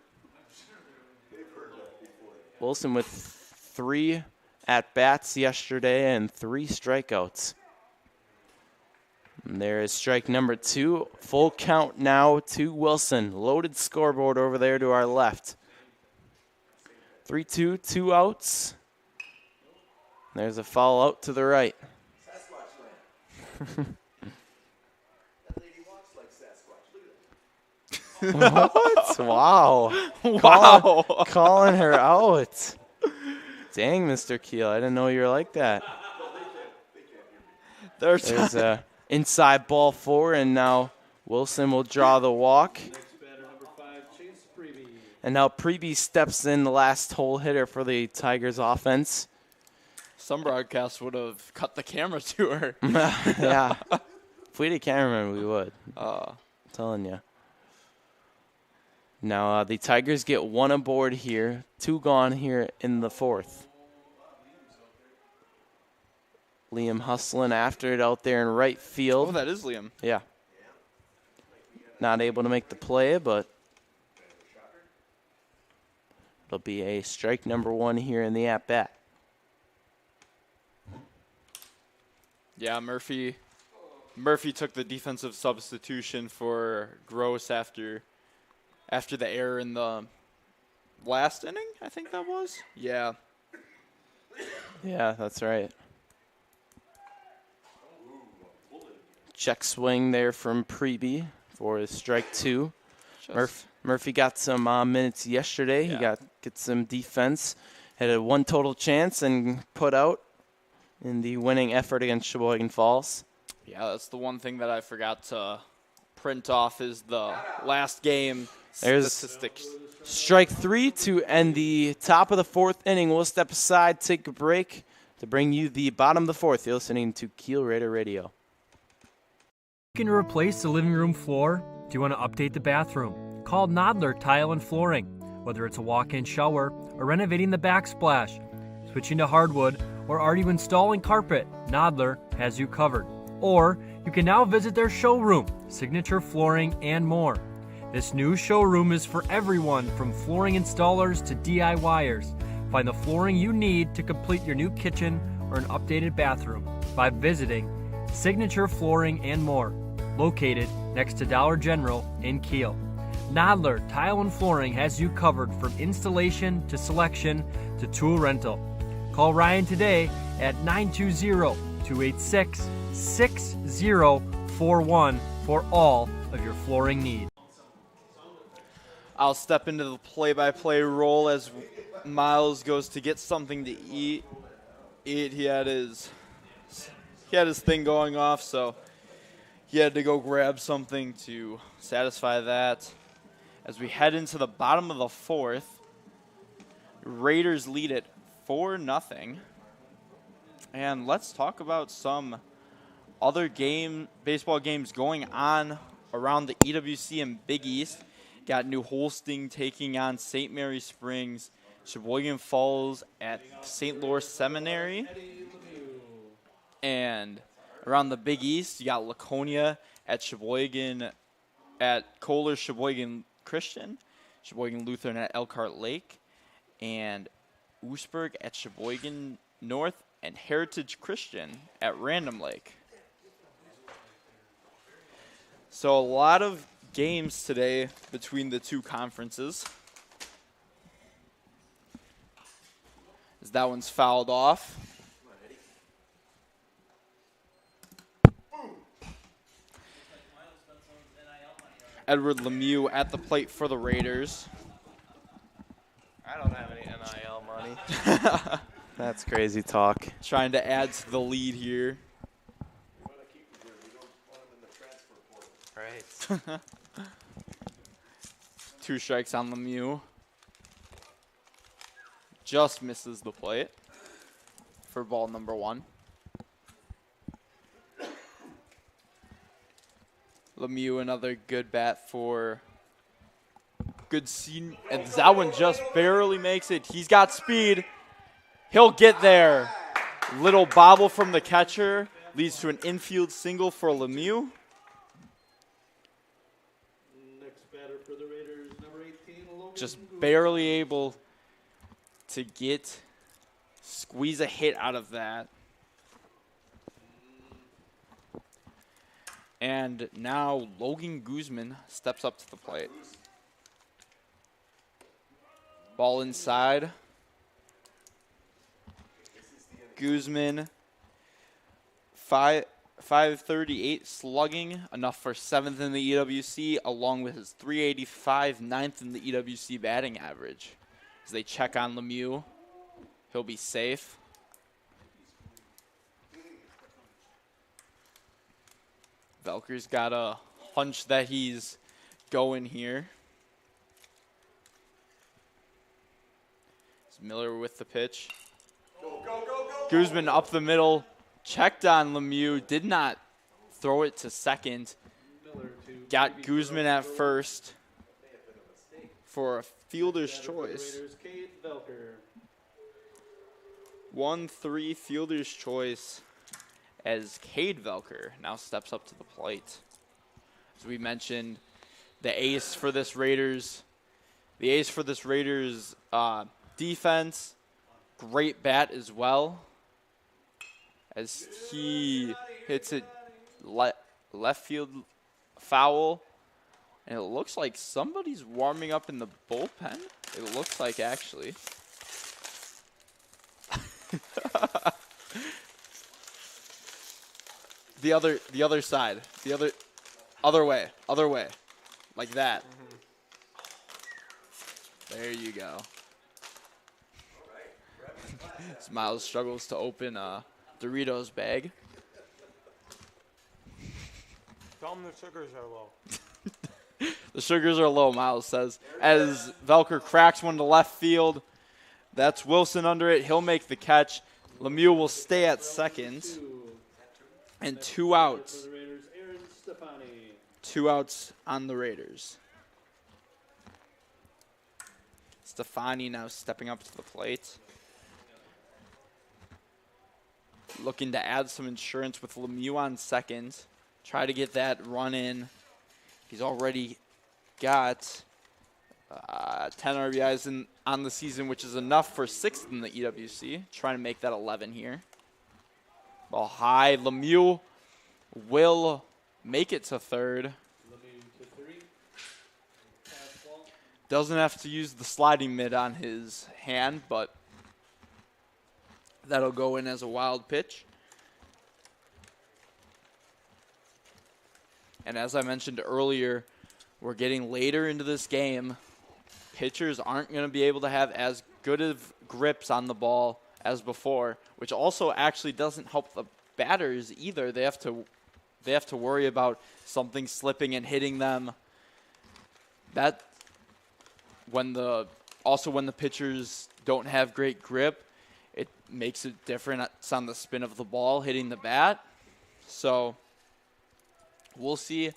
Wilson with 3 at-bats yesterday and 3 strikeouts. And there is strike number 2. Full count now to Wilson. Loaded scoreboard over there to our left. 3-2, 2 outs. There's a foul out to the right. What? Wow. Wow. Calling her out. Dang, Mr. Kiel. I didn't know you were like that. There's a inside ball 4, and now Wilson will draw the walk. And now Preby steps in, the last hole hitter for the Tigers offense. Some broadcasts would have cut the camera to her. Yeah. If we had a cameraman, we would. I'm telling you. Now the Tigers get 1 aboard here, 2 gone here in the 4th. Liam hustling after it out there in right field. Oh, that is Liam. Yeah. Not able to make the play, but it'll be a strike number 1 here in the at-bat. Yeah, Murphy took the defensive substitution for Gross after the error in the last inning, I think that was. Yeah. Yeah, that's right. Check swing there from Preby for his strike 2. Murphy got some minutes yesterday. Yeah. He get some defense. Had a 1 total chance and put out in the winning effort against Sheboygan Falls. Yeah, that's the one thing that I forgot to print off is the last game statistics. Strike 3 to end the top of the 4th inning. We'll step aside, take a break to bring you the bottom of the 4th. You're listening to Kiel Raider Radio. Looking to replace the living room floor? Do you want to update the bathroom? Call Nodler Tile and Flooring. Whether it's a walk-in shower or renovating the backsplash, switching to hardwood, or already installing carpet, Nodler has you covered. Or you can now visit their showroom, Signature Flooring, and more. This new showroom is for everyone from flooring installers to DIYers. Find the flooring you need to complete your new kitchen or an updated bathroom by visiting Signature Flooring and more, located next to Dollar General in Kiel. Nodler Tile and Flooring has you covered from installation to selection to tool rental. Call Ryan today at 920-286-6041 for all of your flooring needs. I'll step into the play-by-play role as Miles goes to get something to eat. He had his thing going off, so he had to go grab something to satisfy that. As we head into the bottom of the fourth, Raiders lead it 4-0. And let's talk about some other baseball games going on around the EWC and Big East. Got New Holsting taking on St. Mary Springs, Sheboygan Falls at St. Louis Seminary. And around the Big East, you got Laconia at Kohler Sheboygan Christian, Sheboygan Lutheran at Elkhart Lake, and Oostburg at Sheboygan North, and Heritage Christian at Random Lake. So a lot of games today between the two conferences. As that one's fouled off. Edward Lemieux at the plate for the Raiders. I don't have any NIL money. That's crazy talk. Trying to add to the lead here. Right. 2 strikes on Lemieux. Just misses the plate for ball number 1. Lemieux, another good bat for good scene. And that one just barely makes it. He's got speed. He'll get there. Little bobble from the catcher leads to an infield single for Lemieux. Next batter for the Raiders, number 18, Logan. Just barely able to squeeze a hit out of that. And now Logan Guzman steps up to the plate. Ball inside. Guzman, 538 slugging, enough for 7th in the EWC, along with his 385 9th in the EWC batting average. As they check on Lemieux, he'll be safe. Velker's got a hunch that he's going here. It's Miller with the pitch. Guzman up the middle, checked on Lemieux, did not throw it to second. Got Guzman at first for a fielder's choice. 1-3 fielder's choice as Cade Velker now steps up to the plate. As we mentioned, the ace for this Raiders defense, great bat as well, as he hits it left field foul, and it looks like somebody's warming up in the bullpen. It looks like, actually. The other side, other way, like that. There you go. Miles struggles to open a Doritos bag. Tell them the sugars are low. The sugars are low, Miles says. As Velker cracks one to left field. That's Wilson under it. He'll make the catch. Lemieux will stay at second. And 2 outs. 2 outs on the Raiders. Stefani now stepping up to the plate. Looking to add some insurance with Lemieux on second. Try to get that run in. He's already got 10 RBIs on the season, which is enough for 6th in the EWC. Trying to make that 11 here. Ball high. Lemieux will make it to third. Doesn't have to use the sliding mitt on his hand, but That'll go in as a wild pitch. And as I mentioned earlier, we're getting later into this game. Pitchers aren't going to be able to have as good of grips on the ball as before, which also actually doesn't help the batters either. They have to worry about something slipping and hitting them. When the pitchers don't have great grip, it makes it different. It's on the spin of the ball hitting the bat. So we'll see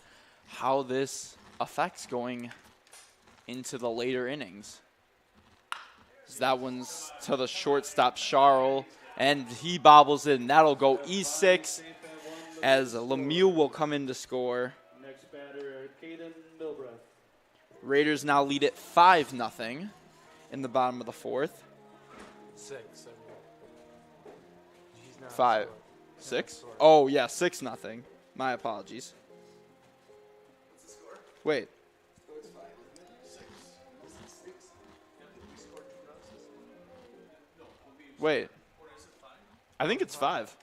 how this affects going into the later innings. That one's to the shortstop, Charles, and he bobbles it, and that'll go E6 as Lemieux will come in to score. Next batter, Caden Milbreath. Raiders now lead it 5-0 in the bottom of the fourth. 5, 6? Oh, yeah, 6-0. My apologies. Wait. Wait. I think it's 5.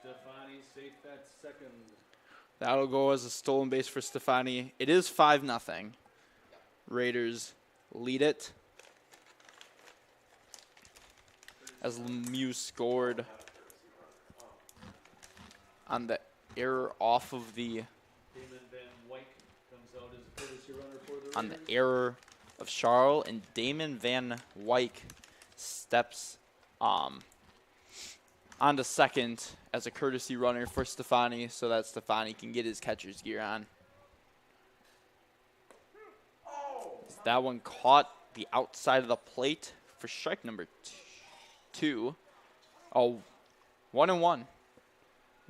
Stefani safe at second. That'll go as a stolen base for Stefani. It is 5-0. Raiders lead it. As Lemieux scored on the error off of the on the error of Charles, and Damon Van Wyck steps onto second as a courtesy runner for Stefani, so that Stefani can get his catcher's gear on. That one caught the outside of the plate for strike number 2. Oh, 1-1.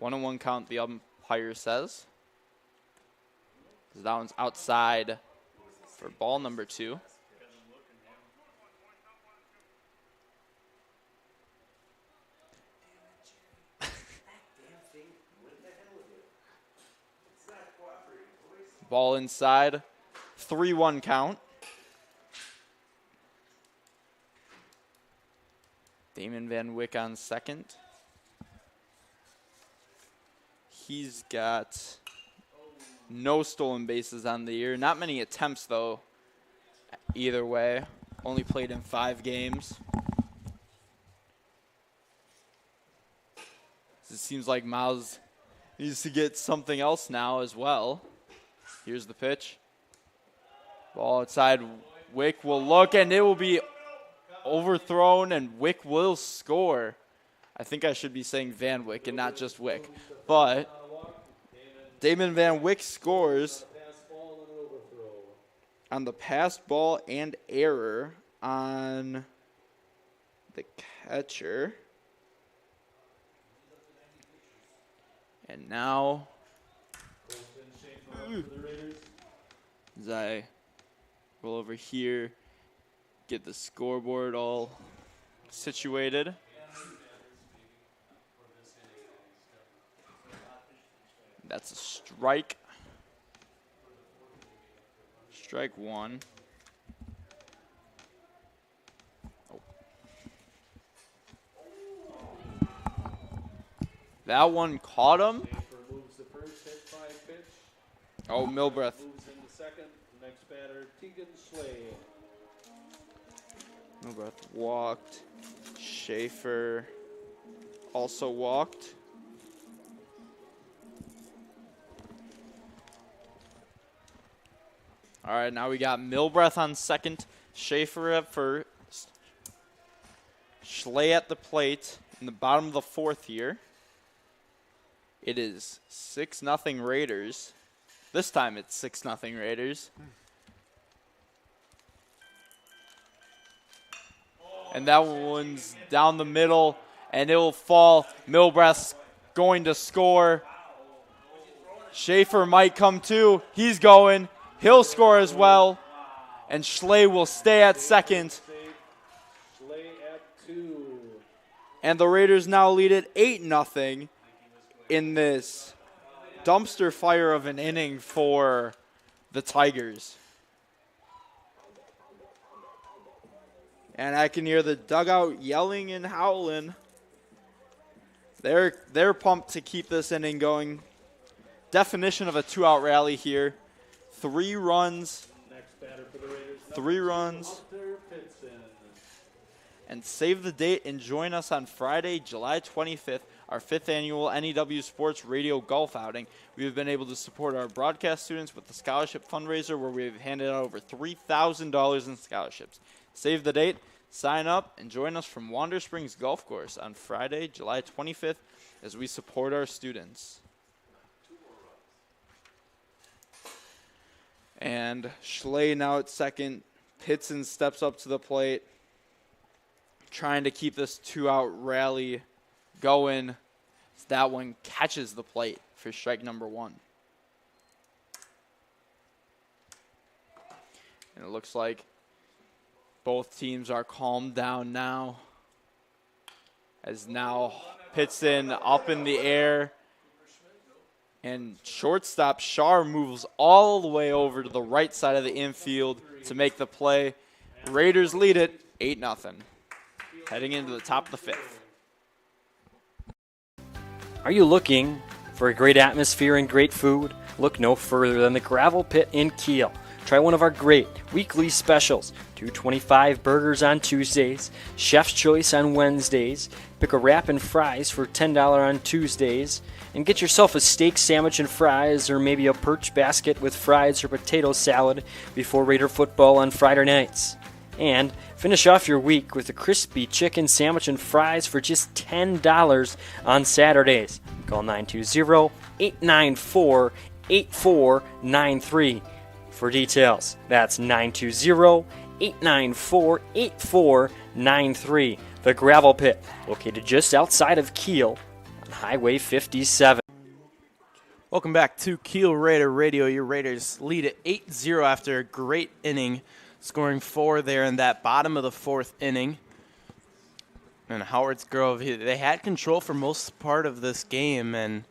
1-1 count, the umpire says. That one's outside for ball number 2. Ball inside. 3-1 count. Damon Van Wyck on second. He's got no stolen bases on the year. Not many attempts, though, either way. Only played in 5 games. It seems like Miles needs to get something else now as well. Here's the pitch. Ball outside. Wyck will look, and it will be overthrown, and Wyck will score. I think I should be saying Van Wyck and not just Wyck. But Damon Van Wyck scores on the pass ball and error on the catcher. And now, as I roll over here, get the scoreboard all situated. That's a strike. Strike 1. Oh. That one caught him. Oh, Milbreath. Moves into second. Next batter, Tegan Slade. Milbreath walked. Schaefer also walked. All right, now we got Milbreath on second, Schaefer at first, Schley at the plate in the bottom of the fourth here. It is 6-0 Raiders. This time it's 6-0 Raiders. And that one's down the middle, and it will fall. Milbreath's going to score. Schaefer might come too. He's going. He'll score as well, and Schley will stay at second. Schley at 2. And the Raiders now lead it 8-0 in this dumpster fire of an inning for the Tigers. And I can hear the dugout yelling and howling. They're pumped to keep this inning going. Definition of a 2-out rally here. 3 runs. Next batter for the Raiders. 3 runs. And save the date and join us on Friday, July 25th, our 5th annual NEW Sports Radio Golf Outing. We have been able to support our broadcast students with the scholarship fundraiser where we have handed out over $3,000 in scholarships. Save the date, sign up, and join us from Wander Springs Golf Course on Friday, July 25th as we support our students. And Schley now at second. Pitson steps up to the plate, trying to keep this 2-out rally going. That one catches the plate for strike number 1. And it looks like both teams are calmed down now. As now Pitson up in the air. And shortstop Shar moves all the way over to the right side of the infield to make the play. Raiders lead it 8-0. Heading into the top of the 5th. Are you looking for a great atmosphere and great food? Look no further than the Gravel Pit in Kiel. Try one of our great weekly specials. $2.25 burgers on Tuesdays, Chef's Choice on Wednesdays, pick a wrap and fries for $10 on Tuesdays, and get yourself a steak sandwich and fries or maybe a perch basket with fries or potato salad before Raider football on Friday nights. And finish off your week with a crispy chicken sandwich and fries for just $10 on Saturdays. Call 920-894-8493 for details. That's 920-894-8493. The Gravel Pit, located just outside of Kiel on Highway 57. Welcome back to Kiel Raider Radio. Your Raiders lead at 8-0 after a great inning, scoring 4 there in that bottom of the 4th inning. And Howard's Grove, they had control for most part of this game, and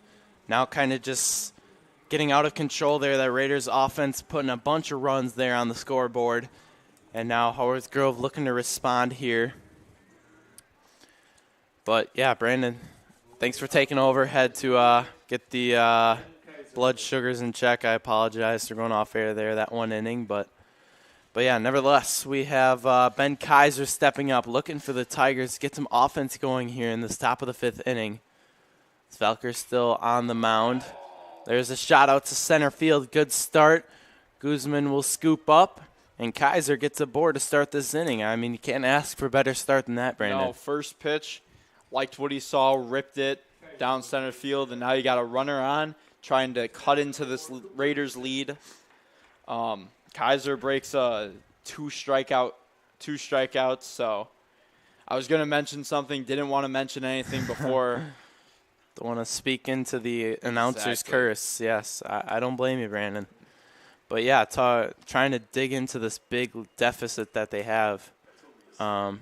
now kind of just getting out of control there. That Raiders offense putting a bunch of runs there on the scoreboard. And now Howard's Grove looking to respond here. But, yeah, Brandon, thanks for taking over. Had to get the blood sugars in check. I apologize for going off air there that one inning. But yeah, nevertheless, we have Ben Kaiser stepping up, looking for the Tigers to get some offense going here in this top of the 5th inning. Velker's still on the mound. There's a shot out to center field. Good start. Guzman will scoop up, and Kaiser gets aboard to start this inning. I mean, you can't ask for a better start than that, Brandon. No, first pitch, liked what he saw, ripped it down center field, and now you got a runner on trying to cut into this Raiders lead. Kaiser breaks 2 strikeouts, so I was going to mention something, didn't want to mention anything before. Don't want to speak into the announcer's curse. Yes, I don't blame you, Brandon. But, yeah, trying to dig into this big deficit that they have. But,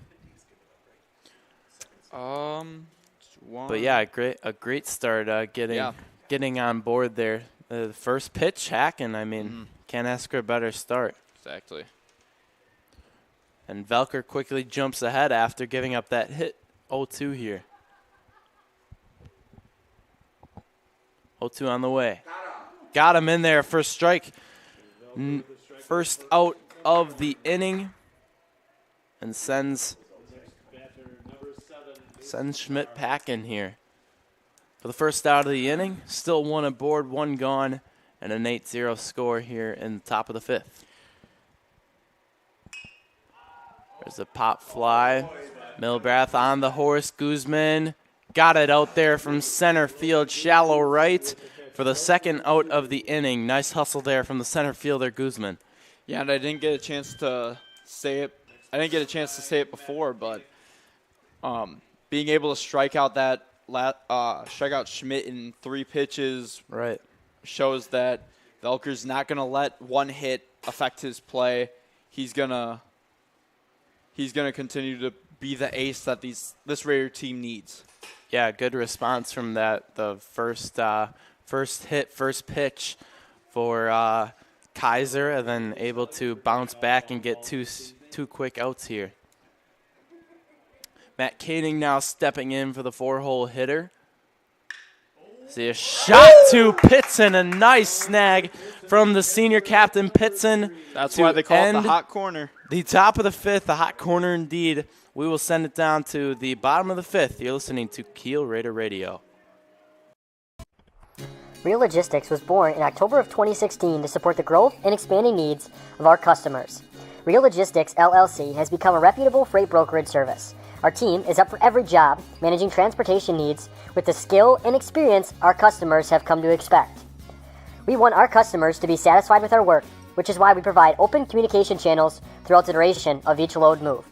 yeah, a great start getting on board there. The first pitch, hacking, I mean, can't ask for a better start. Exactly. And Velker quickly jumps ahead after giving up that hit 0-2 here. 0-2 on the way. Got him in there for strike. First out of the inning. And sends Schmidt packing here. For the first out of the inning, still 1 aboard, 1 gone, and an 8-0 score here in the top of the 5th. There's a pop fly. Milbrath on the horse. Guzman got it out there from center field, shallow right for the second out of the inning. Nice hustle there from the center fielder, Guzman. Yeah, and I didn't get a chance to say it. Before, but being able to strike out Schmidt in 3 pitches, right, shows that Velker's not going to let one hit affect his play. He's gonna continue to be the ace that this Raider team needs. Yeah, good response from the first First hit, first pitch for Kaiser, and then able to bounce back and get two quick outs here. Matt Kading now stepping in for the 4-hole hitter. See a shot to Pitson, a nice snag from the senior captain Pitson. That's why they call it the hot corner. The top of the 5th, the hot corner indeed. We will send it down to the bottom of the 5th. You're listening to Kiel Raider Radio. Real Logistics was born in October of 2016 to support the growth and expanding needs of our customers. Real Logistics LLC has become a reputable freight brokerage service. Our team is up for every job, managing transportation needs with the skill and experience our customers have come to expect. We want our customers to be satisfied with our work, which is why we provide open communication channels throughout the duration of each load move.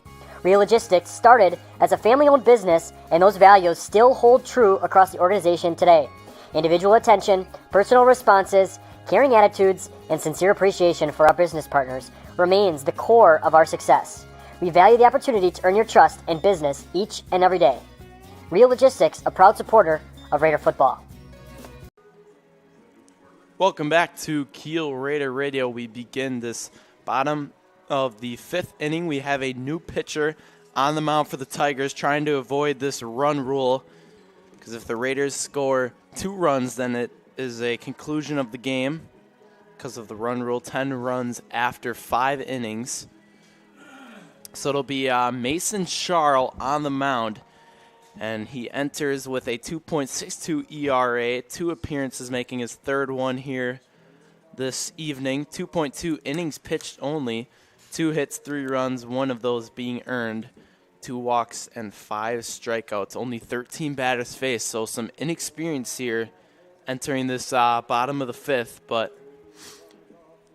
Real Logistics started as a family-owned business, and those values still hold true across the organization today. Individual attention, personal responses, caring attitudes, and sincere appreciation for our business partners remains the core of our success. We value the opportunity to earn your trust and business each and every day. Real Logistics, a proud supporter of Raider football. Welcome back to Kiel Raider Radio. We begin this bottom of the 5th inning. We have a new pitcher on the mound for the Tigers trying to avoid this run rule, because if the Raiders score 2 runs, then it is a conclusion of the game because of the run rule, 10 runs after 5 innings. So it'll be Mason Charles on the mound, and he enters with a 2.62 ERA, 2 appearances, making his 3rd one here this evening. 2.2 innings pitched only, 2 hits, 3 runs, 1 of those being earned, 2 walks, and 5 strikeouts. Only 13 batters faced, so some inexperience here entering this bottom of the 5th. But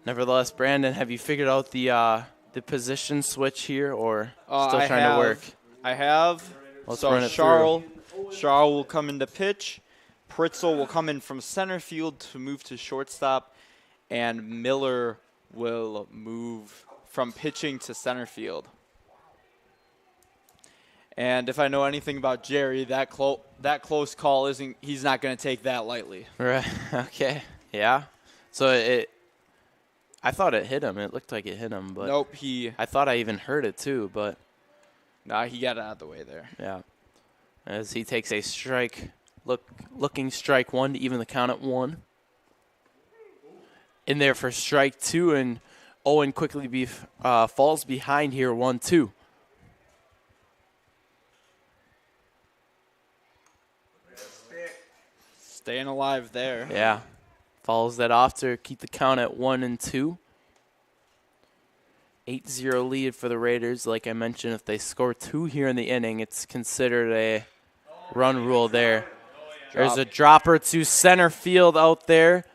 nevertheless, Brandon, have you figured out the position switch here, or still trying to work? I have. Let's so run it Charles will come into pitch. Pritzel will come in from center field to move to shortstop, and Miller will move from pitching to center field. And if I know anything about Jerry, that close call he's not going to take that lightly. Right. Okay. Yeah. So I thought it hit him. It looked like it hit him, but nope. I thought I even heard it too, but nah, he got it out of the way there. Yeah. As he takes a looking strike 1 to even the count at 1. In there for strike 2, and Owen quickly falls behind here, 1-2. Staying alive there. Yeah. Follows that off to keep the count at 1-2. 8-0 lead for the Raiders. Like I mentioned, if they score 2 here in the inning, it's considered a run rule there. There's a dropper to center field out there.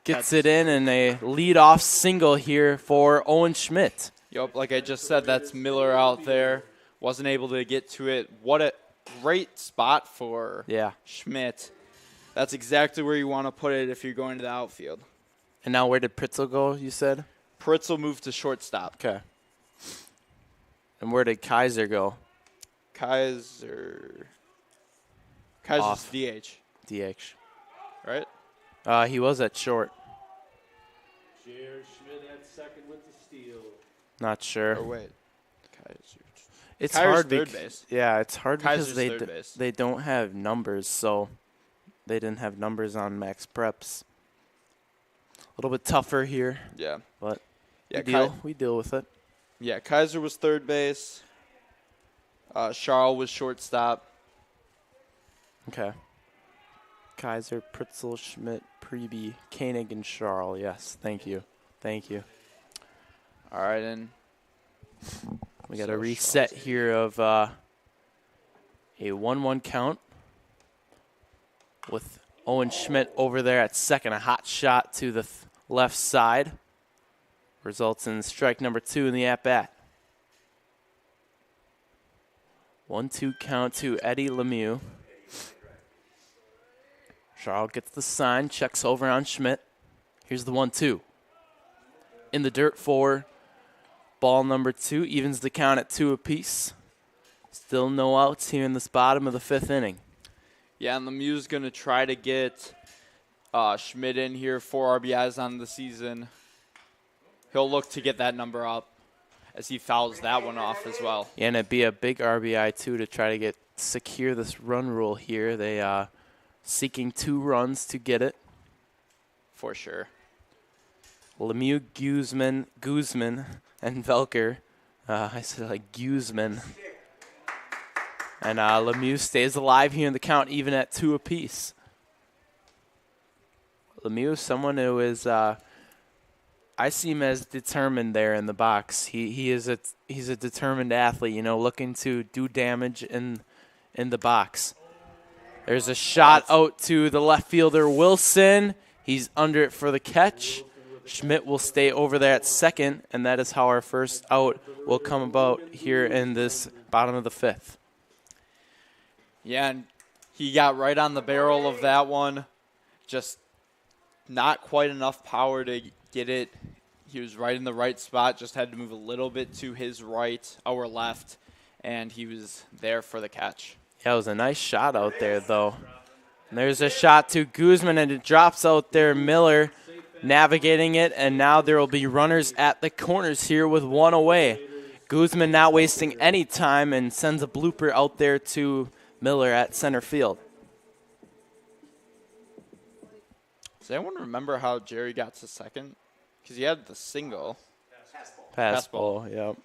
Gets it in, and a lead-off single here for Owen Schmidt. Yup, like I just said, that's Miller out there. Wasn't able to get to it. What a great spot for Schmidt. That's exactly where you want to put it if you're going to the outfield. And now where did Pritzel go, you said? Pritzel moved to shortstop. Okay. And where did Kaiser go? Kaiser's Off. DH. DH. Right? He was at short. Jared Schmidt at second with the steal. Not sure. Or wait. Kaiser. It's Kaiser's hard. third base. Yeah, it's hard Kaiser's because third base. they don't have numbers, so they didn't have numbers on Max Preps. A little bit tougher here. Yeah. But yeah, we deal with it. Yeah, Kaiser was third base. Charles was shortstop. Okay. Kaiser, Pritzel, Schmidt, Preby, Koenig, and Charles. Yes, thank you. Thank you. All right, and we got a reset here of a 1-1 count with Owen Schmidt over there at second. A hot shot to the left side results in strike number 2 in the at-bat. 1-2 count to Eddie Lemieux. Charles gets the sign, checks over on Schmidt. Here's the 1-2. In the dirt for ball number 2, evens the count at 2 apiece. Still no outs here in this bottom of the 5th inning. Yeah, and Lemieux's going to try to get Schmidt in here, 4 RBIs on the season. He'll look to get that number up as he fouls that one off as well. Yeah, and it'd be a big RBI, too, to try to secure this run rule here. They seeking 2 runs to get it. For sure. Lemieux, Guzman, and Velker. I said like Guzman. And Lemieux stays alive here in the count, even at 2 apiece. Lemieux, someone who is, I see him as determined there in the box. He's a determined athlete, you know, looking to do damage in the box. There's a shot out to the left fielder, Wilson. He's under it for the catch. Schmidt will stay over there at second, and that is how our first out will come about here in this bottom of the 5th. Yeah, and he got right on the barrel of that one. Just not quite enough power to get it. He was right in the right spot, just had to move a little bit to his right, our left, and he was there for the catch. Yeah, it was a nice shot out there, though. And there's a shot to Guzman, and it drops out there. Miller navigating it, and now there will be runners at the corners here with 1 away. Guzman not wasting any time and sends a blooper out there to Miller at center field. Does anyone remember how Jerry got to second? Because he had the single. Pass ball, yep.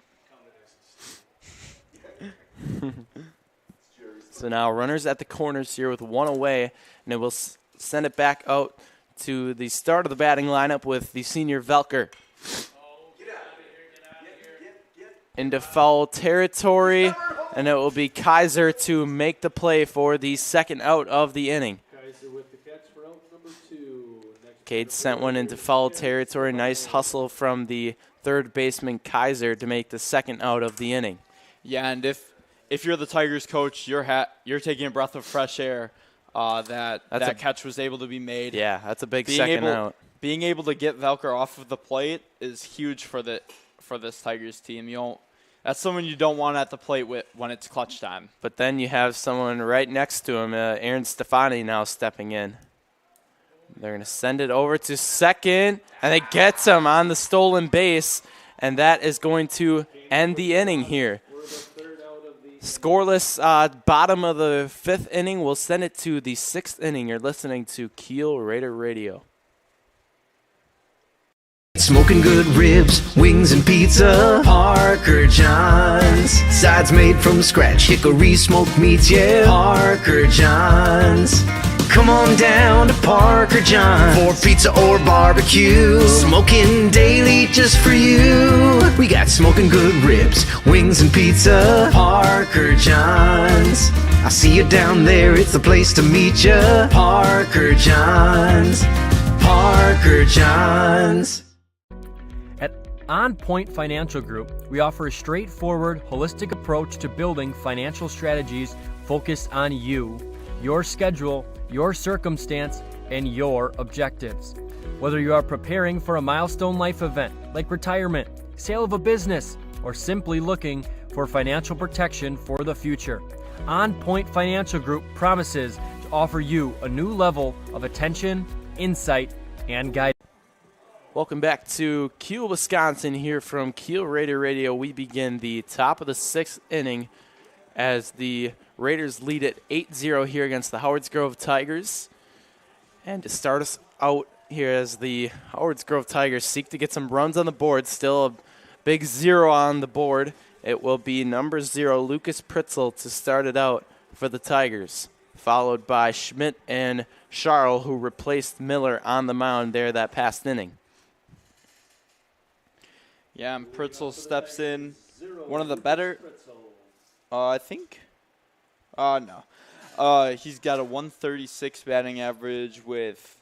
So now runners at the corners here with 1 away, and it will send it back out to the start of the batting lineup with the senior Velker. Into foul territory, and it will be Kaiser to make the play for the second out of the inning. Cade sent one into foul territory. Nice hustle from the third baseman Kaiser to make the second out of the inning. Yeah, and if you're the Tigers coach, you're taking a breath of fresh air that catch was able to be made. Yeah, that's a big second out. Being able to get Velker off of the plate is huge for this Tigers team. That's someone you don't want at the plate when it's clutch time. But then you have someone right next to him, Aaron Stefani, now stepping in. They're going to send it over to second, and it gets him on the stolen base, and that is going to end the inning here. Scoreless bottom of the 5th inning. We'll send it to the 6th inning. You're listening to Kiel Raider Radio. Smoking good ribs, wings, and pizza. Parker John's. Sides made from scratch, hickory smoked meats, yeah. Parker John's. Come on down to Parker John's for pizza or barbecue. Smoking daily just for you. We got smoking good ribs, wings, and pizza. Parker John's. I see you down there, it's the place to meet ya. Parker John's. Parker John's. At On Point Financial Group, we offer a straightforward, holistic approach to building financial strategies focused on you, your schedule, your circumstance, and your objectives. Whether you are preparing for a milestone life event like retirement, sale of a business, or simply looking for financial protection for the future, On Point Financial Group promises to offer you a new level of attention, insight, and guidance. Welcome back to Kiel, Wisconsin here from Kiel Raider Radio. We begin the top of the 6th inning as the Raiders lead it 8-0 here against the Howards Grove Tigers. And to start us out here as the Howards Grove Tigers seek to get some runs on the board, still a big 0 on the board, it will be number 0, Lucas Pritzel, to start it out for the Tigers, followed by Schmidt and Charles, who replaced Miller on the mound there that past inning. Yeah, and Pritzel steps in. One of the better, I think. No. He's got a 136 batting average with,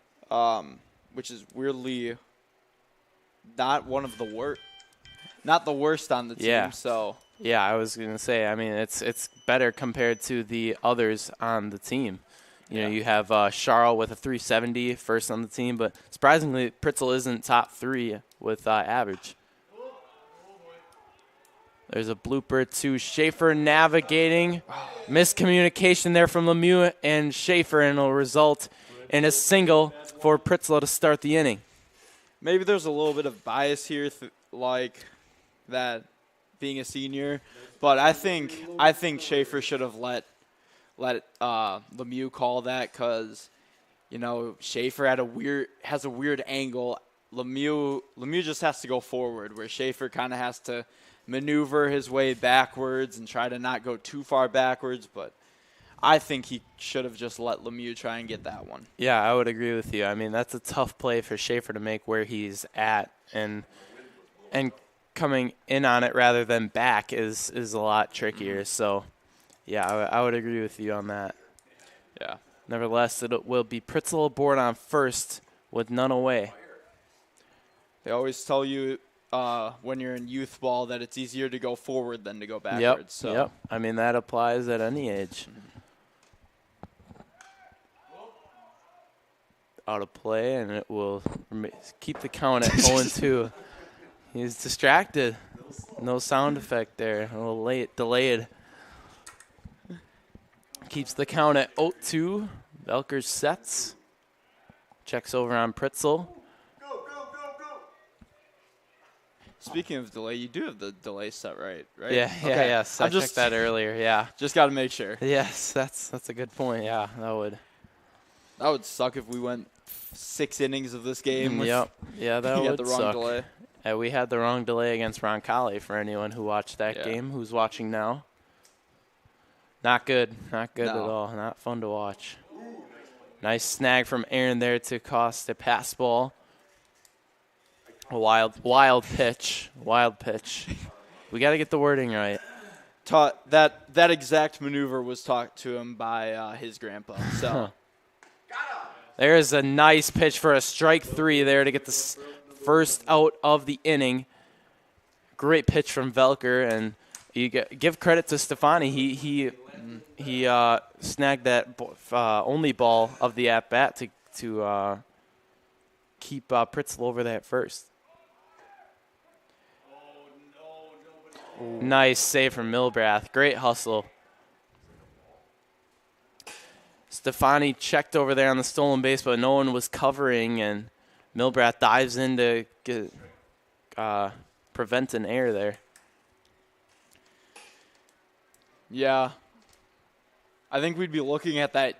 which is weirdly not one of the worst, not the worst on the team. Yeah. So. Yeah, I was gonna say. I mean, it's better compared to the others on the team. You know, you have Charles with a 370 first on the team, but surprisingly, Pritzel isn't top 3 with average. There's a blooper to Schaefer navigating. Miscommunication there from Lemieux and Schaefer, and it'll result and a single for Pritzl to start the inning. Maybe there's a little bit of bias here, like that being a senior, but I think Schaefer should have let Lemieux call that because, Schaefer has a weird angle. Lemieux just has to go forward, where Schaefer kind of has to maneuver his way backwards and try to not go too far backwards, but I think he should have just let Lemieux try and get that one. Yeah, I would agree with you. I mean, that's a tough play for Schaefer to make where he's at, and coming in on it rather than back is a lot trickier. So, yeah, I would agree with you on that. Yeah. Nevertheless, it will be Pritzl aboard on first with none away. They always tell you when you're in youth ball that it's easier to go forward than to go backwards. Yep. I mean, that applies at any age. Out of play, and it will keep the count at 0-2. He's distracted. No sound effect there. A little delayed. Keeps the count at 0-2. Velker sets. Checks over on Pritzl. Speaking of delay, you do have the delay set right? Yeah, okay. Yes. I checked that earlier, yeah. Just got to make sure. Yes, that's a good point, yeah. That would suck if we went 6 innings of this game. Yep. Yeah, that would suck. The wrong delay. We had the wrong delay against Roncalli for anyone who watched that game, who's watching now. Not good. Not good at all. Not fun to watch. Nice snag from Aaron there to cost a pass ball. A wild pitch. Wild pitch. We got to get the wording right. That exact maneuver was taught to him by his grandpa. So there's a nice pitch for a strike 3 there to get the first out of the inning. Great pitch from Velker, and you give credit to Stefani. He snagged that only ball of the at bat to keep Pritzl over that first. Nice save from Milbrath. Great hustle. Stefani checked over there on the stolen base, but no one was covering, and Milbrath dives in to prevent an error there. Yeah. I think we'd be looking at that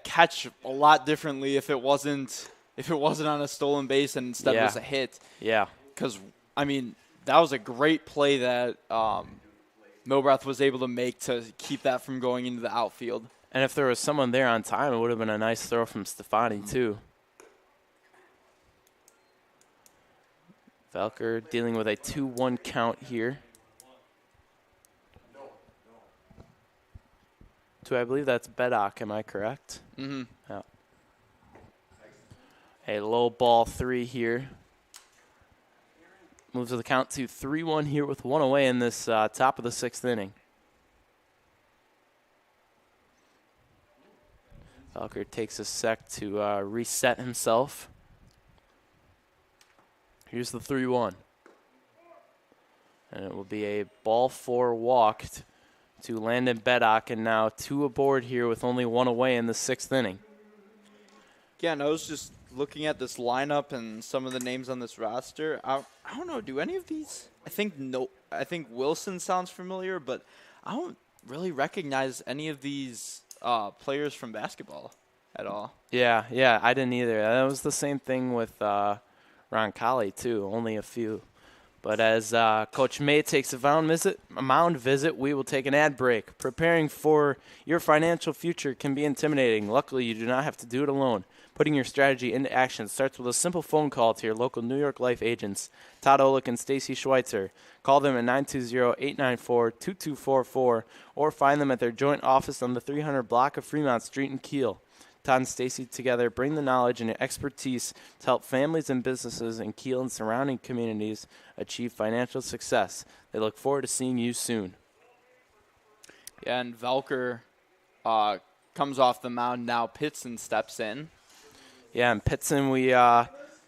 catch a lot differently if it wasn't on a stolen base and instead it was a hit. Yeah. Because, I mean, that was a great play that Milbrath was able to make to keep that from going into the outfield. And if there was someone there on time, it would have been a nice throw from Stefani, too. Velker dealing with a 2-1 count here. I believe that's Beddock, am I correct? Mm-hmm. Yeah. A low ball 3 here. Moves the count to 3-1 here with 1 away in this top of the 6th inning. Velker takes a sec to reset himself. Here's the 3-1. And it will be a ball 4 walk to Landon Beddock, and now 2 aboard here with only 1 away in the 6th inning. Yeah, and I was just looking at this lineup and some of the names on this roster. I don't know, do any of these? I think Wilson sounds familiar, but I don't really recognize any of these players from basketball at all. Yeah, I didn't either. That was the same thing with Roncalli, too, only a few. But as Coach May takes a mound visit, we will take an ad break. Preparing for your financial future can be intimidating. Luckily, you do not have to do it alone. Putting your strategy into action starts with a simple phone call to your local New York Life agents, Todd Olick and Stacy Schweitzer. Call them at 920-894-2244 or find them at their joint office on the 300 block of Fremont Street in Kiel. Todd and Stacy together bring the knowledge and expertise to help families and businesses in Kiel and surrounding communities achieve financial success. They look forward to seeing you soon. Yeah, and Velker comes off the mound now. Pitson steps in. Yeah, and Pitson, we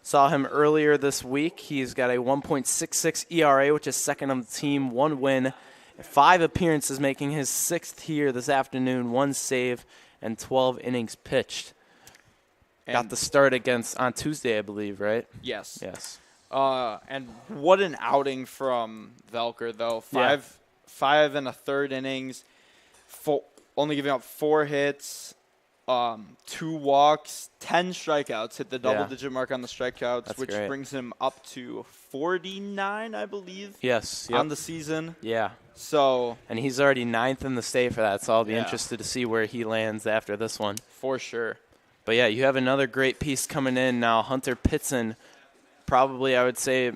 saw him earlier this week. He's got a 1.66 ERA, which is second on the team, 1 win, 5 appearances, making his 6th here this afternoon, 1 save, and 12 innings pitched. Got the start on Tuesday, I believe, right? Yes. Yes. And what an outing from Velker, though. Five and a third innings, only giving up 4 hits, 2 walks, 10 strikeouts, hit the double-digit mark on the strikeouts, That's which great. brings him up to 49, I believe. Yes. On the season. Yeah. So. And he's already 9th in the state for that, so I'll be interested to see where he lands after this one. For sure. But, yeah, you have another great piece coming in now. Hunter Pitson, probably, I would say,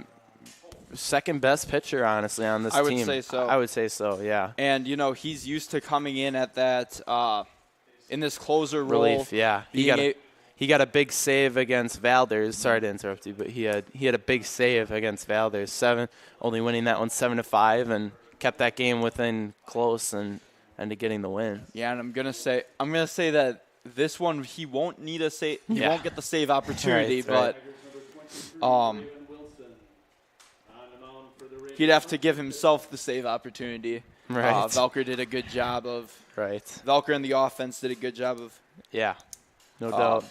second best pitcher, honestly, on this team. I would say so. I would say so, yeah. And, he's used to coming in at that in this closer relief, role. yeah. He got a big save against Valdez. Sorry to interrupt you, but he had a big save against Valdez. Only winning that one 7-5, and kept that game within close and ended getting the win. Yeah, and I'm gonna say that this one he won't need a save. He won't get the save opportunity, right. but he'd have to give himself the save opportunity. Right. Velker did a good job of. Right. Velker and the offense did a good job of. Yeah, no doubt.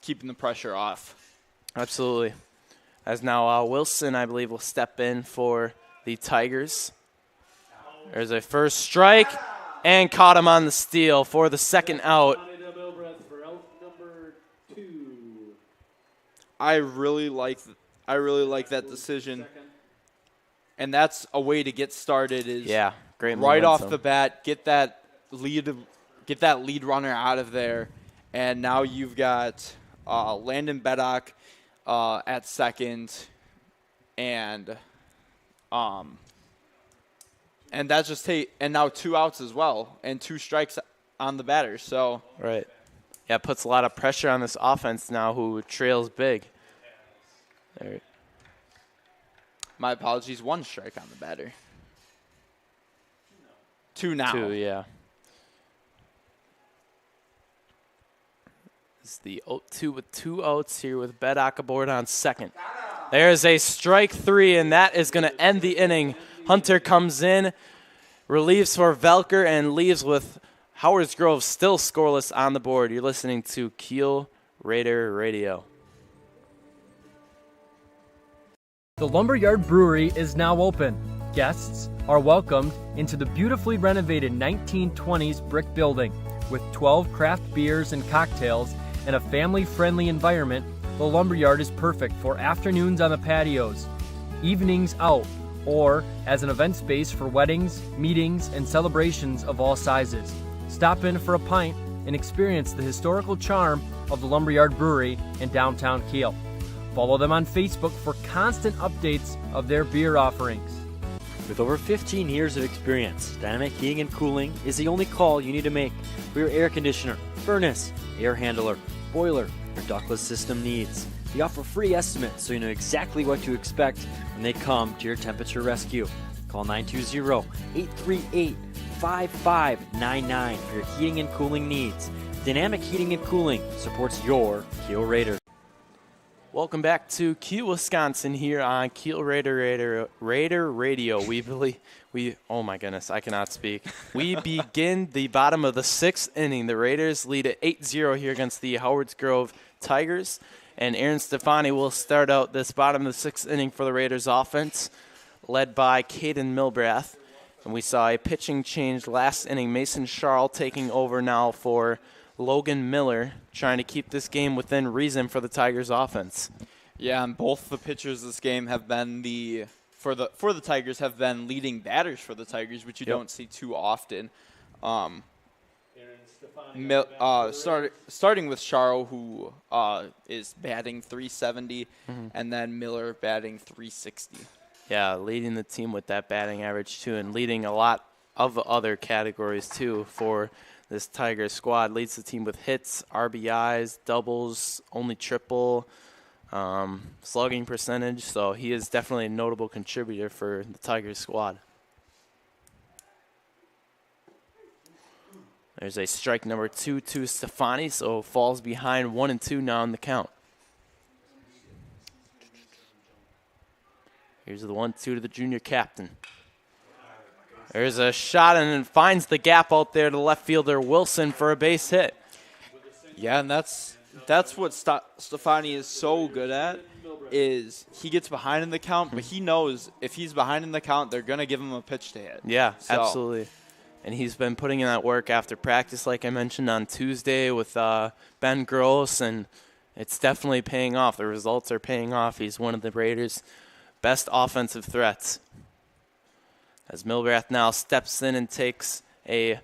Keeping the pressure off. Absolutely. As now Wilson, I believe, will step in for the Tigers. There's a first strike, and caught him on the steal for the second out. I really like that decision, and that's a way to get started. Is great right momentum. off the bat, get that lead runner out of there, and now you've got Landon Beddock at second, and that just and now 2 outs as well, and 2 strikes on the batter. So right. Yeah, it puts a lot of pressure on this offense now, who trails big. There. My apologies, 1 strike on the batter. 2 now. 2, yeah. It's the 0-2 with 2 outs here with Beddock aboard on second. There's a strike 3, and that is going to end the inning. Hunter comes in, relieves for Velker, and leaves with Howard's Grove still scoreless on the board. You're listening to Kiel Raider Radio. The Lumberyard Brewery is now open. Guests are welcomed into the beautifully renovated 1920s brick building. With 12 craft beers and cocktails and a family-friendly environment, the Lumberyard is perfect for afternoons on the patios, evenings out, or as an event space for weddings, meetings, and celebrations of all sizes. Stop in for a pint and experience the historical charm of the Lumberyard Brewery in downtown Kiel. Follow them on Facebook for constant updates of their beer offerings. With over 15 years of experience, Dynamic Heating and Cooling is the only call you need to make for your air conditioner, furnace, air handler, boiler, or ductless system needs. They offer free estimates so you know exactly what to expect when they come to your temperature rescue. Call 920-838-5599 for your heating and cooling needs. Dynamic Heating and Cooling supports your Kiel Raiders. Welcome back to Kiel, Wisconsin here on Kiel Raider Radio. Oh my goodness, I cannot speak. We begin the bottom of the 6th inning. The Raiders lead at 8-0 here against the Howards Grove Tigers. And Aaron Stefani will start out this bottom of the 6th inning for the Raiders offense, led by Caden Milbrath. And we saw a pitching change last inning. Mason Charles taking over now for Logan Miller, trying to keep this game within reason for the Tigers offense. Yeah, and both the pitchers this game have been for the Tigers have been leading batters for the Tigers, which you don't see too often. Starting with Charles, who is batting .370, and then Miller batting .360. Yeah, leading the team with that batting average too, and leading a lot of other categories too for this Tigers squad. Leads the team with hits, RBIs, doubles, only triple, slugging percentage. So he is definitely a notable contributor for the Tigers squad. There's a strike number 2 to Stefani, so falls behind 1-2 now in the count. Here's the 1-2 to the junior captain. There's a shot and finds the gap out there to left fielder Wilson for a base hit. Yeah, and that's that's what Stefani is so good at, is he gets behind in the count, but he knows if he's behind in the count, they're going to give him a pitch to hit. Yeah, absolutely. And he's been putting in that work after practice, like I mentioned on Tuesday with Ben Gross, and it's definitely paying off. The results are paying off. He's one of the Raiders' best offensive threats. As Milbrath now steps in and takes a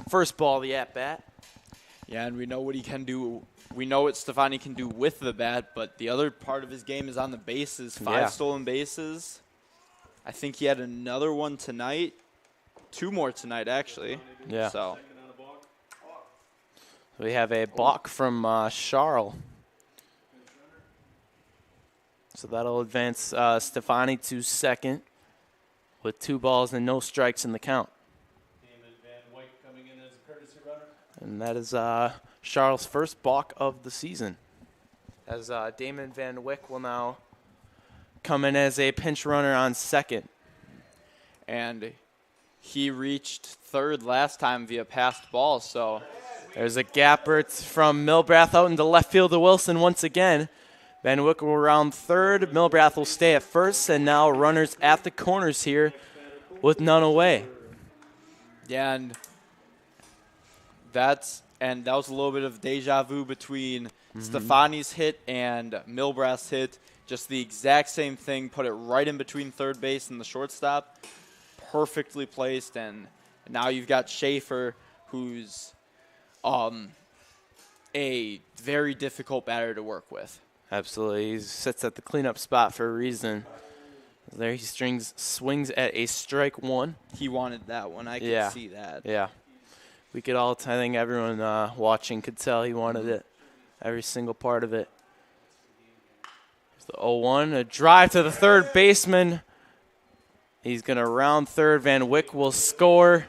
first ball of the at-bat. Yeah, and we know what he can do. We know what Stefani can do with the bat, but the other part of his game is on the bases. 5 stolen bases. I think he had another one tonight. 2 more tonight, actually. Yeah. So we have a balk from Charles. So that'll advance Stefani to second with 2 balls and no strikes in the count. And that is Charles' first balk of the season. As Damon Van Wyck will now come in as a pinch runner on second. And he reached third last time via passed ball, so there's a gapper. It's from Milbrath out into left field to Wilson once again. Van Wyck will round third. Milbrath will stay at first, and now runners at the corners here with none away. Yeah, and that was a little bit of deja vu between Stefani's hit and Milbrath's hit. Just the exact same thing, put it right in between third base and the shortstop. Perfectly placed, and now you've got Schaefer, who's a very difficult batter to work with. Absolutely. He sits at the cleanup spot for a reason. There he swings at a strike 1. He wanted that one. I can see that. Yeah. We could all, I think everyone watching could tell he wanted it. Every single part of it. There's the 0-1. A drive to the third baseman. He's going to round third. Van Wyck will score.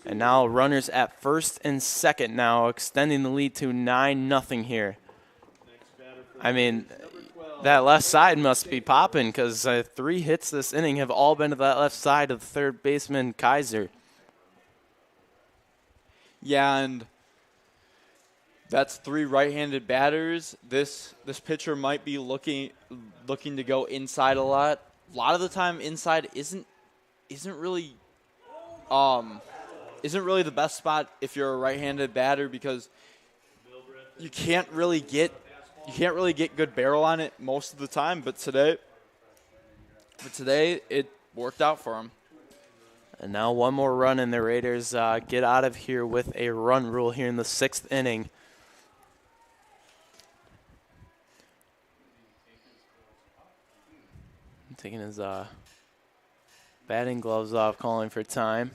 And now runners at first and second now, extending the lead to 9-0 here. I mean, that left side must be popping because 3 hits this inning have all been to that left side of the third baseman, Kaiser. Yeah, and that's 3 right-handed batters. This pitcher might be looking to go inside a lot. A lot of the time, inside isn't really the best spot if you're a right-handed batter because you can't really get good barrel on it most of the time. But today it worked out for him. And now 1 more run, and the Raiders get out of here with a run rule here in the 6th inning. Taking his batting gloves off, calling for time.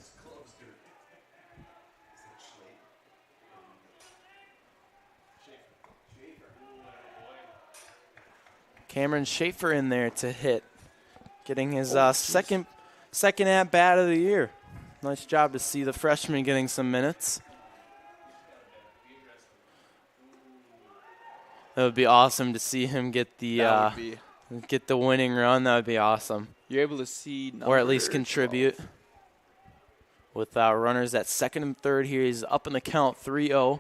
Cameron Schaefer in there to hit, getting his second at-bat of the year. Nice job to see the freshman getting some minutes. That would be awesome to see him get the winning run. That would be awesome. You're able to see or at least contribute. With runners at second and third here, he's up in the count 3-0.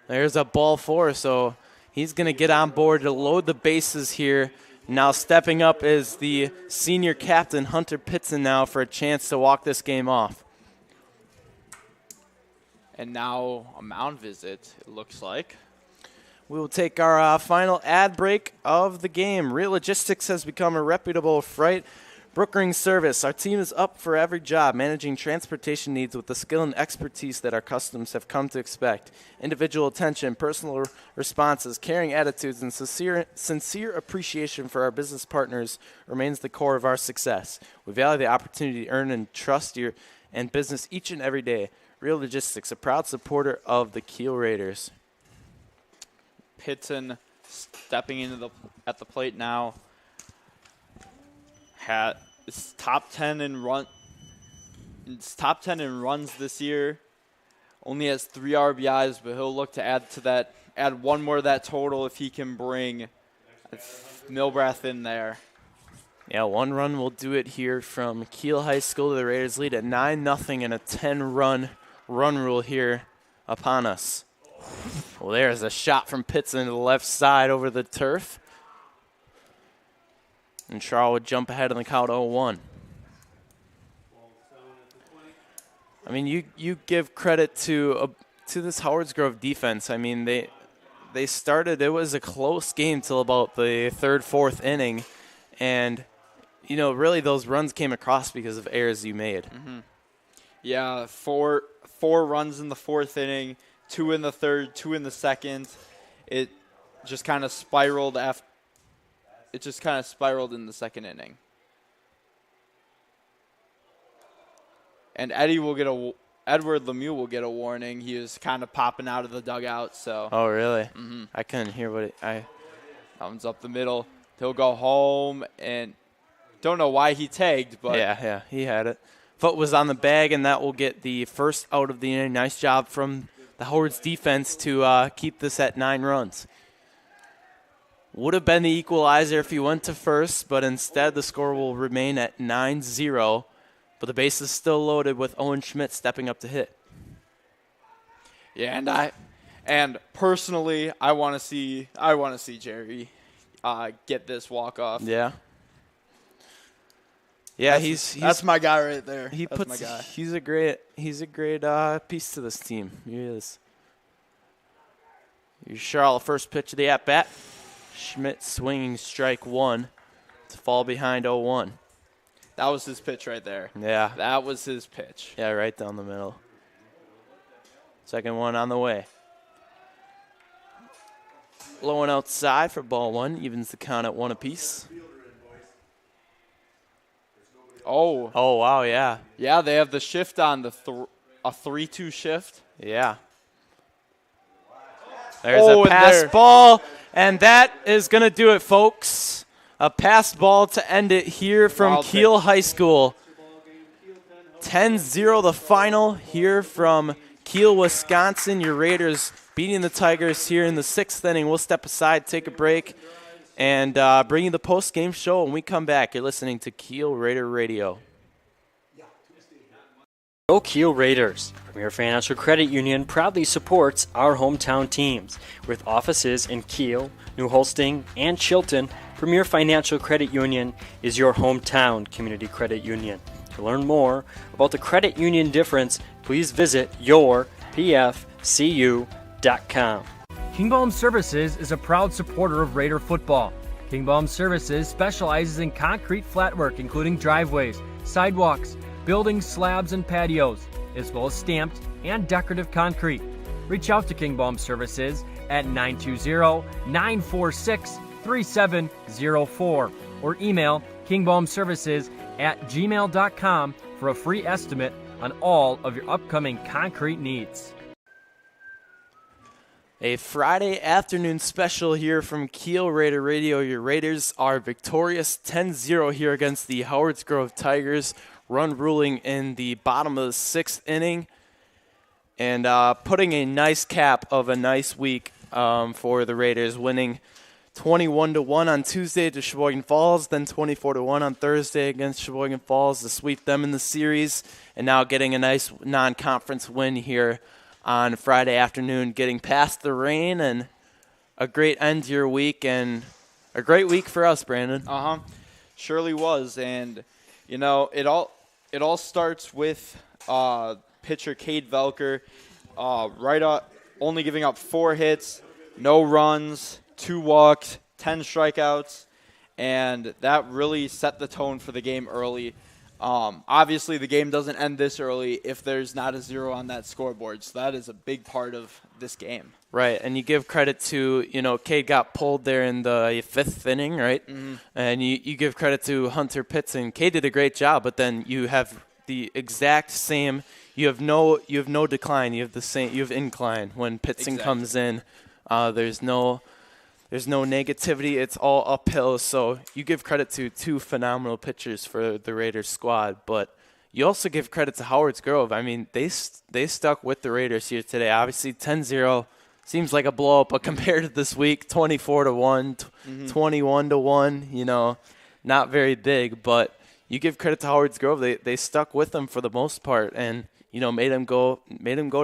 There's a ball 4, so he's going to get on board to load the bases here. Now stepping up is the senior captain, Hunter Pitson, now for a chance to walk this game off. And now a mound visit, it looks like. We will take our final ad break of the game. Real Logistics has become a reputable freight brokering service. Our team is up for every job, managing transportation needs with the skill and expertise that our customers have come to expect. Individual attention, personal responses, caring attitudes, and sincere appreciation for our business partners remains the core of our success. We value the opportunity to earn and trust your and business each and every day. Real Logistics, a proud supporter of the Kiel Raiders. Pitson stepping at the plate now. It's top 10 in runs this year. Only has 3 RBIs, but he'll look to add 1 more to that total if he can bring Milbrath in there. Yeah, 1 run will do it here from Kiel High School. The Raiders lead at 9-0 and a 10-run run rule here upon us. Well, there's a shot from Pitts into the left side over the turf. And Charles would jump ahead in the count 0-1. I mean, you give credit to this Howards Grove defense. I mean, they started, it was a close game till about the third, fourth inning. And, you know, really those runs came across because of errors you made. Mm-hmm. Yeah, four runs in the fourth inning, 2 in the third, 2 in the second. It just kind of spiraled in the second inning. And Edward Lemieux will get a warning. He was kind of popping out of the dugout. So. Oh, really? Mm-hmm. I couldn't hear Thumbs up the middle. He'll go home, and don't know why he tagged, but. Yeah, he had it. Foot was on the bag, and that will get the first out of the inning. Nice job from the Howards defense to keep this at 9 runs. Would have been the equalizer if he went to first, but instead the score will remain at 9-0. But the base is still loaded with Owen Schmidt stepping up to hit. Yeah, and personally, I want to see Jerry get this walk off. Yeah. Yeah, that's my guy right there. That's my guy. He's a great piece to this team. He is. Here's Charles, first pitch of the at bat. Schmidt swinging strike 1 to fall behind 0-1. That was his pitch right there. Yeah. That was his pitch. Yeah, right down the middle. Second one on the way. Low and outside for ball 1. Evens the count at 1 apiece. Oh, wow, yeah. Yeah, they have the shift on, a 3-2 shift. Yeah. There's a pass ball, and that is going to do it, folks. A pass ball to end it here from Kiel High School. 10-0 the final here from Kiel, Wisconsin. Your Raiders beating the Tigers here in the 6th inning. We'll step aside, take a break, and bring you the post-game show. When we come back, you're listening to Kiel Raider Radio. Go Kiel Raiders. Premier Financial Credit Union proudly supports our hometown teams. With offices in Kiel, New Holsting, and Chilton, Premier Financial Credit Union is your hometown community credit union. To learn more about the credit union difference, please visit yourpfcu.com. Kingbaum Services is a proud supporter of Raider football. Kingbaum Services specializes in concrete flatwork, including driveways, sidewalks, building slabs and patios, as well as stamped and decorative concrete. Reach out to Kingbaum Services at 920-946-3704 or email kingbaumservices@gmail.com for a free estimate on all of your upcoming concrete needs. A Friday afternoon special here from Kiel Raider Radio. Your Raiders are victorious 10-0 here against the Howards Grove Tigers. Run ruling in the bottom of the 6th inning. And putting a nice cap of a nice week for the Raiders, winning 21-1 on Tuesday to Sheboygan Falls, then 24-1 on Thursday against Sheboygan Falls to sweep them in the series, and now getting a nice non-conference win here on Friday afternoon, getting past the rain, and a great end to your week, and a great week for us, Brandon. Surely was, and you know it all starts with pitcher Cade Velker, only giving up 4 hits, no runs, 2 walks, 10 strikeouts, and that really set the tone for the game early. Obviously, the game doesn't end this early if there's not a 0 on that scoreboard, so that is a big part of this game. Right, and you give credit to, Cade got pulled there in the 5th inning, right? Mm-hmm. And you give credit to Hunter Pitts, and Cade did a great job, but then you have the exact same. You have no decline. You have incline when Pittsing comes in. There's no negativity. It's all uphill. So you give credit to 2 phenomenal pitchers for the Raiders squad, but you also give credit to Howards Grove. I mean, they stuck with the Raiders here today. Obviously, 10-0 seems like a blow-up, but compared to this week, 24-1, 21-1, not very big, but you give credit to Howards Grove. They stuck with them for the most part, and made him go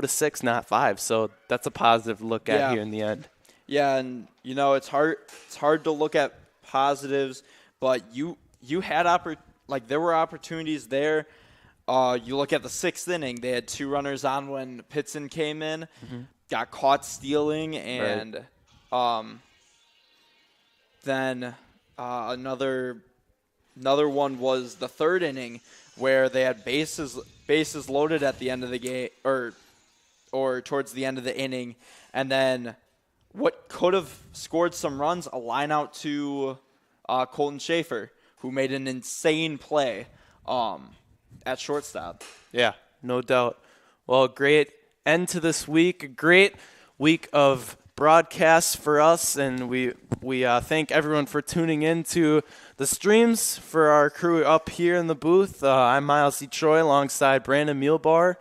to 6, not 5. So that's a positive look at here in the end. Yeah, and it's hard to look at positives, but you had there were opportunities there. You look at the 6th inning, they had 2 runners on when Pitson came in, got caught stealing, and then another one was the 3rd inning where they had bases loaded at the end of the game or towards the end of the inning, and then what could have scored some runs, a line out to Colton Schaefer, who made an insane play at shortstop. Yeah, no doubt. Well, great end to this week. A great week of broadcasts for us, and we thank everyone for tuning in to the streams. For our crew up here in the booth, I'm Miles D. Troy alongside Brandon Muehlbar.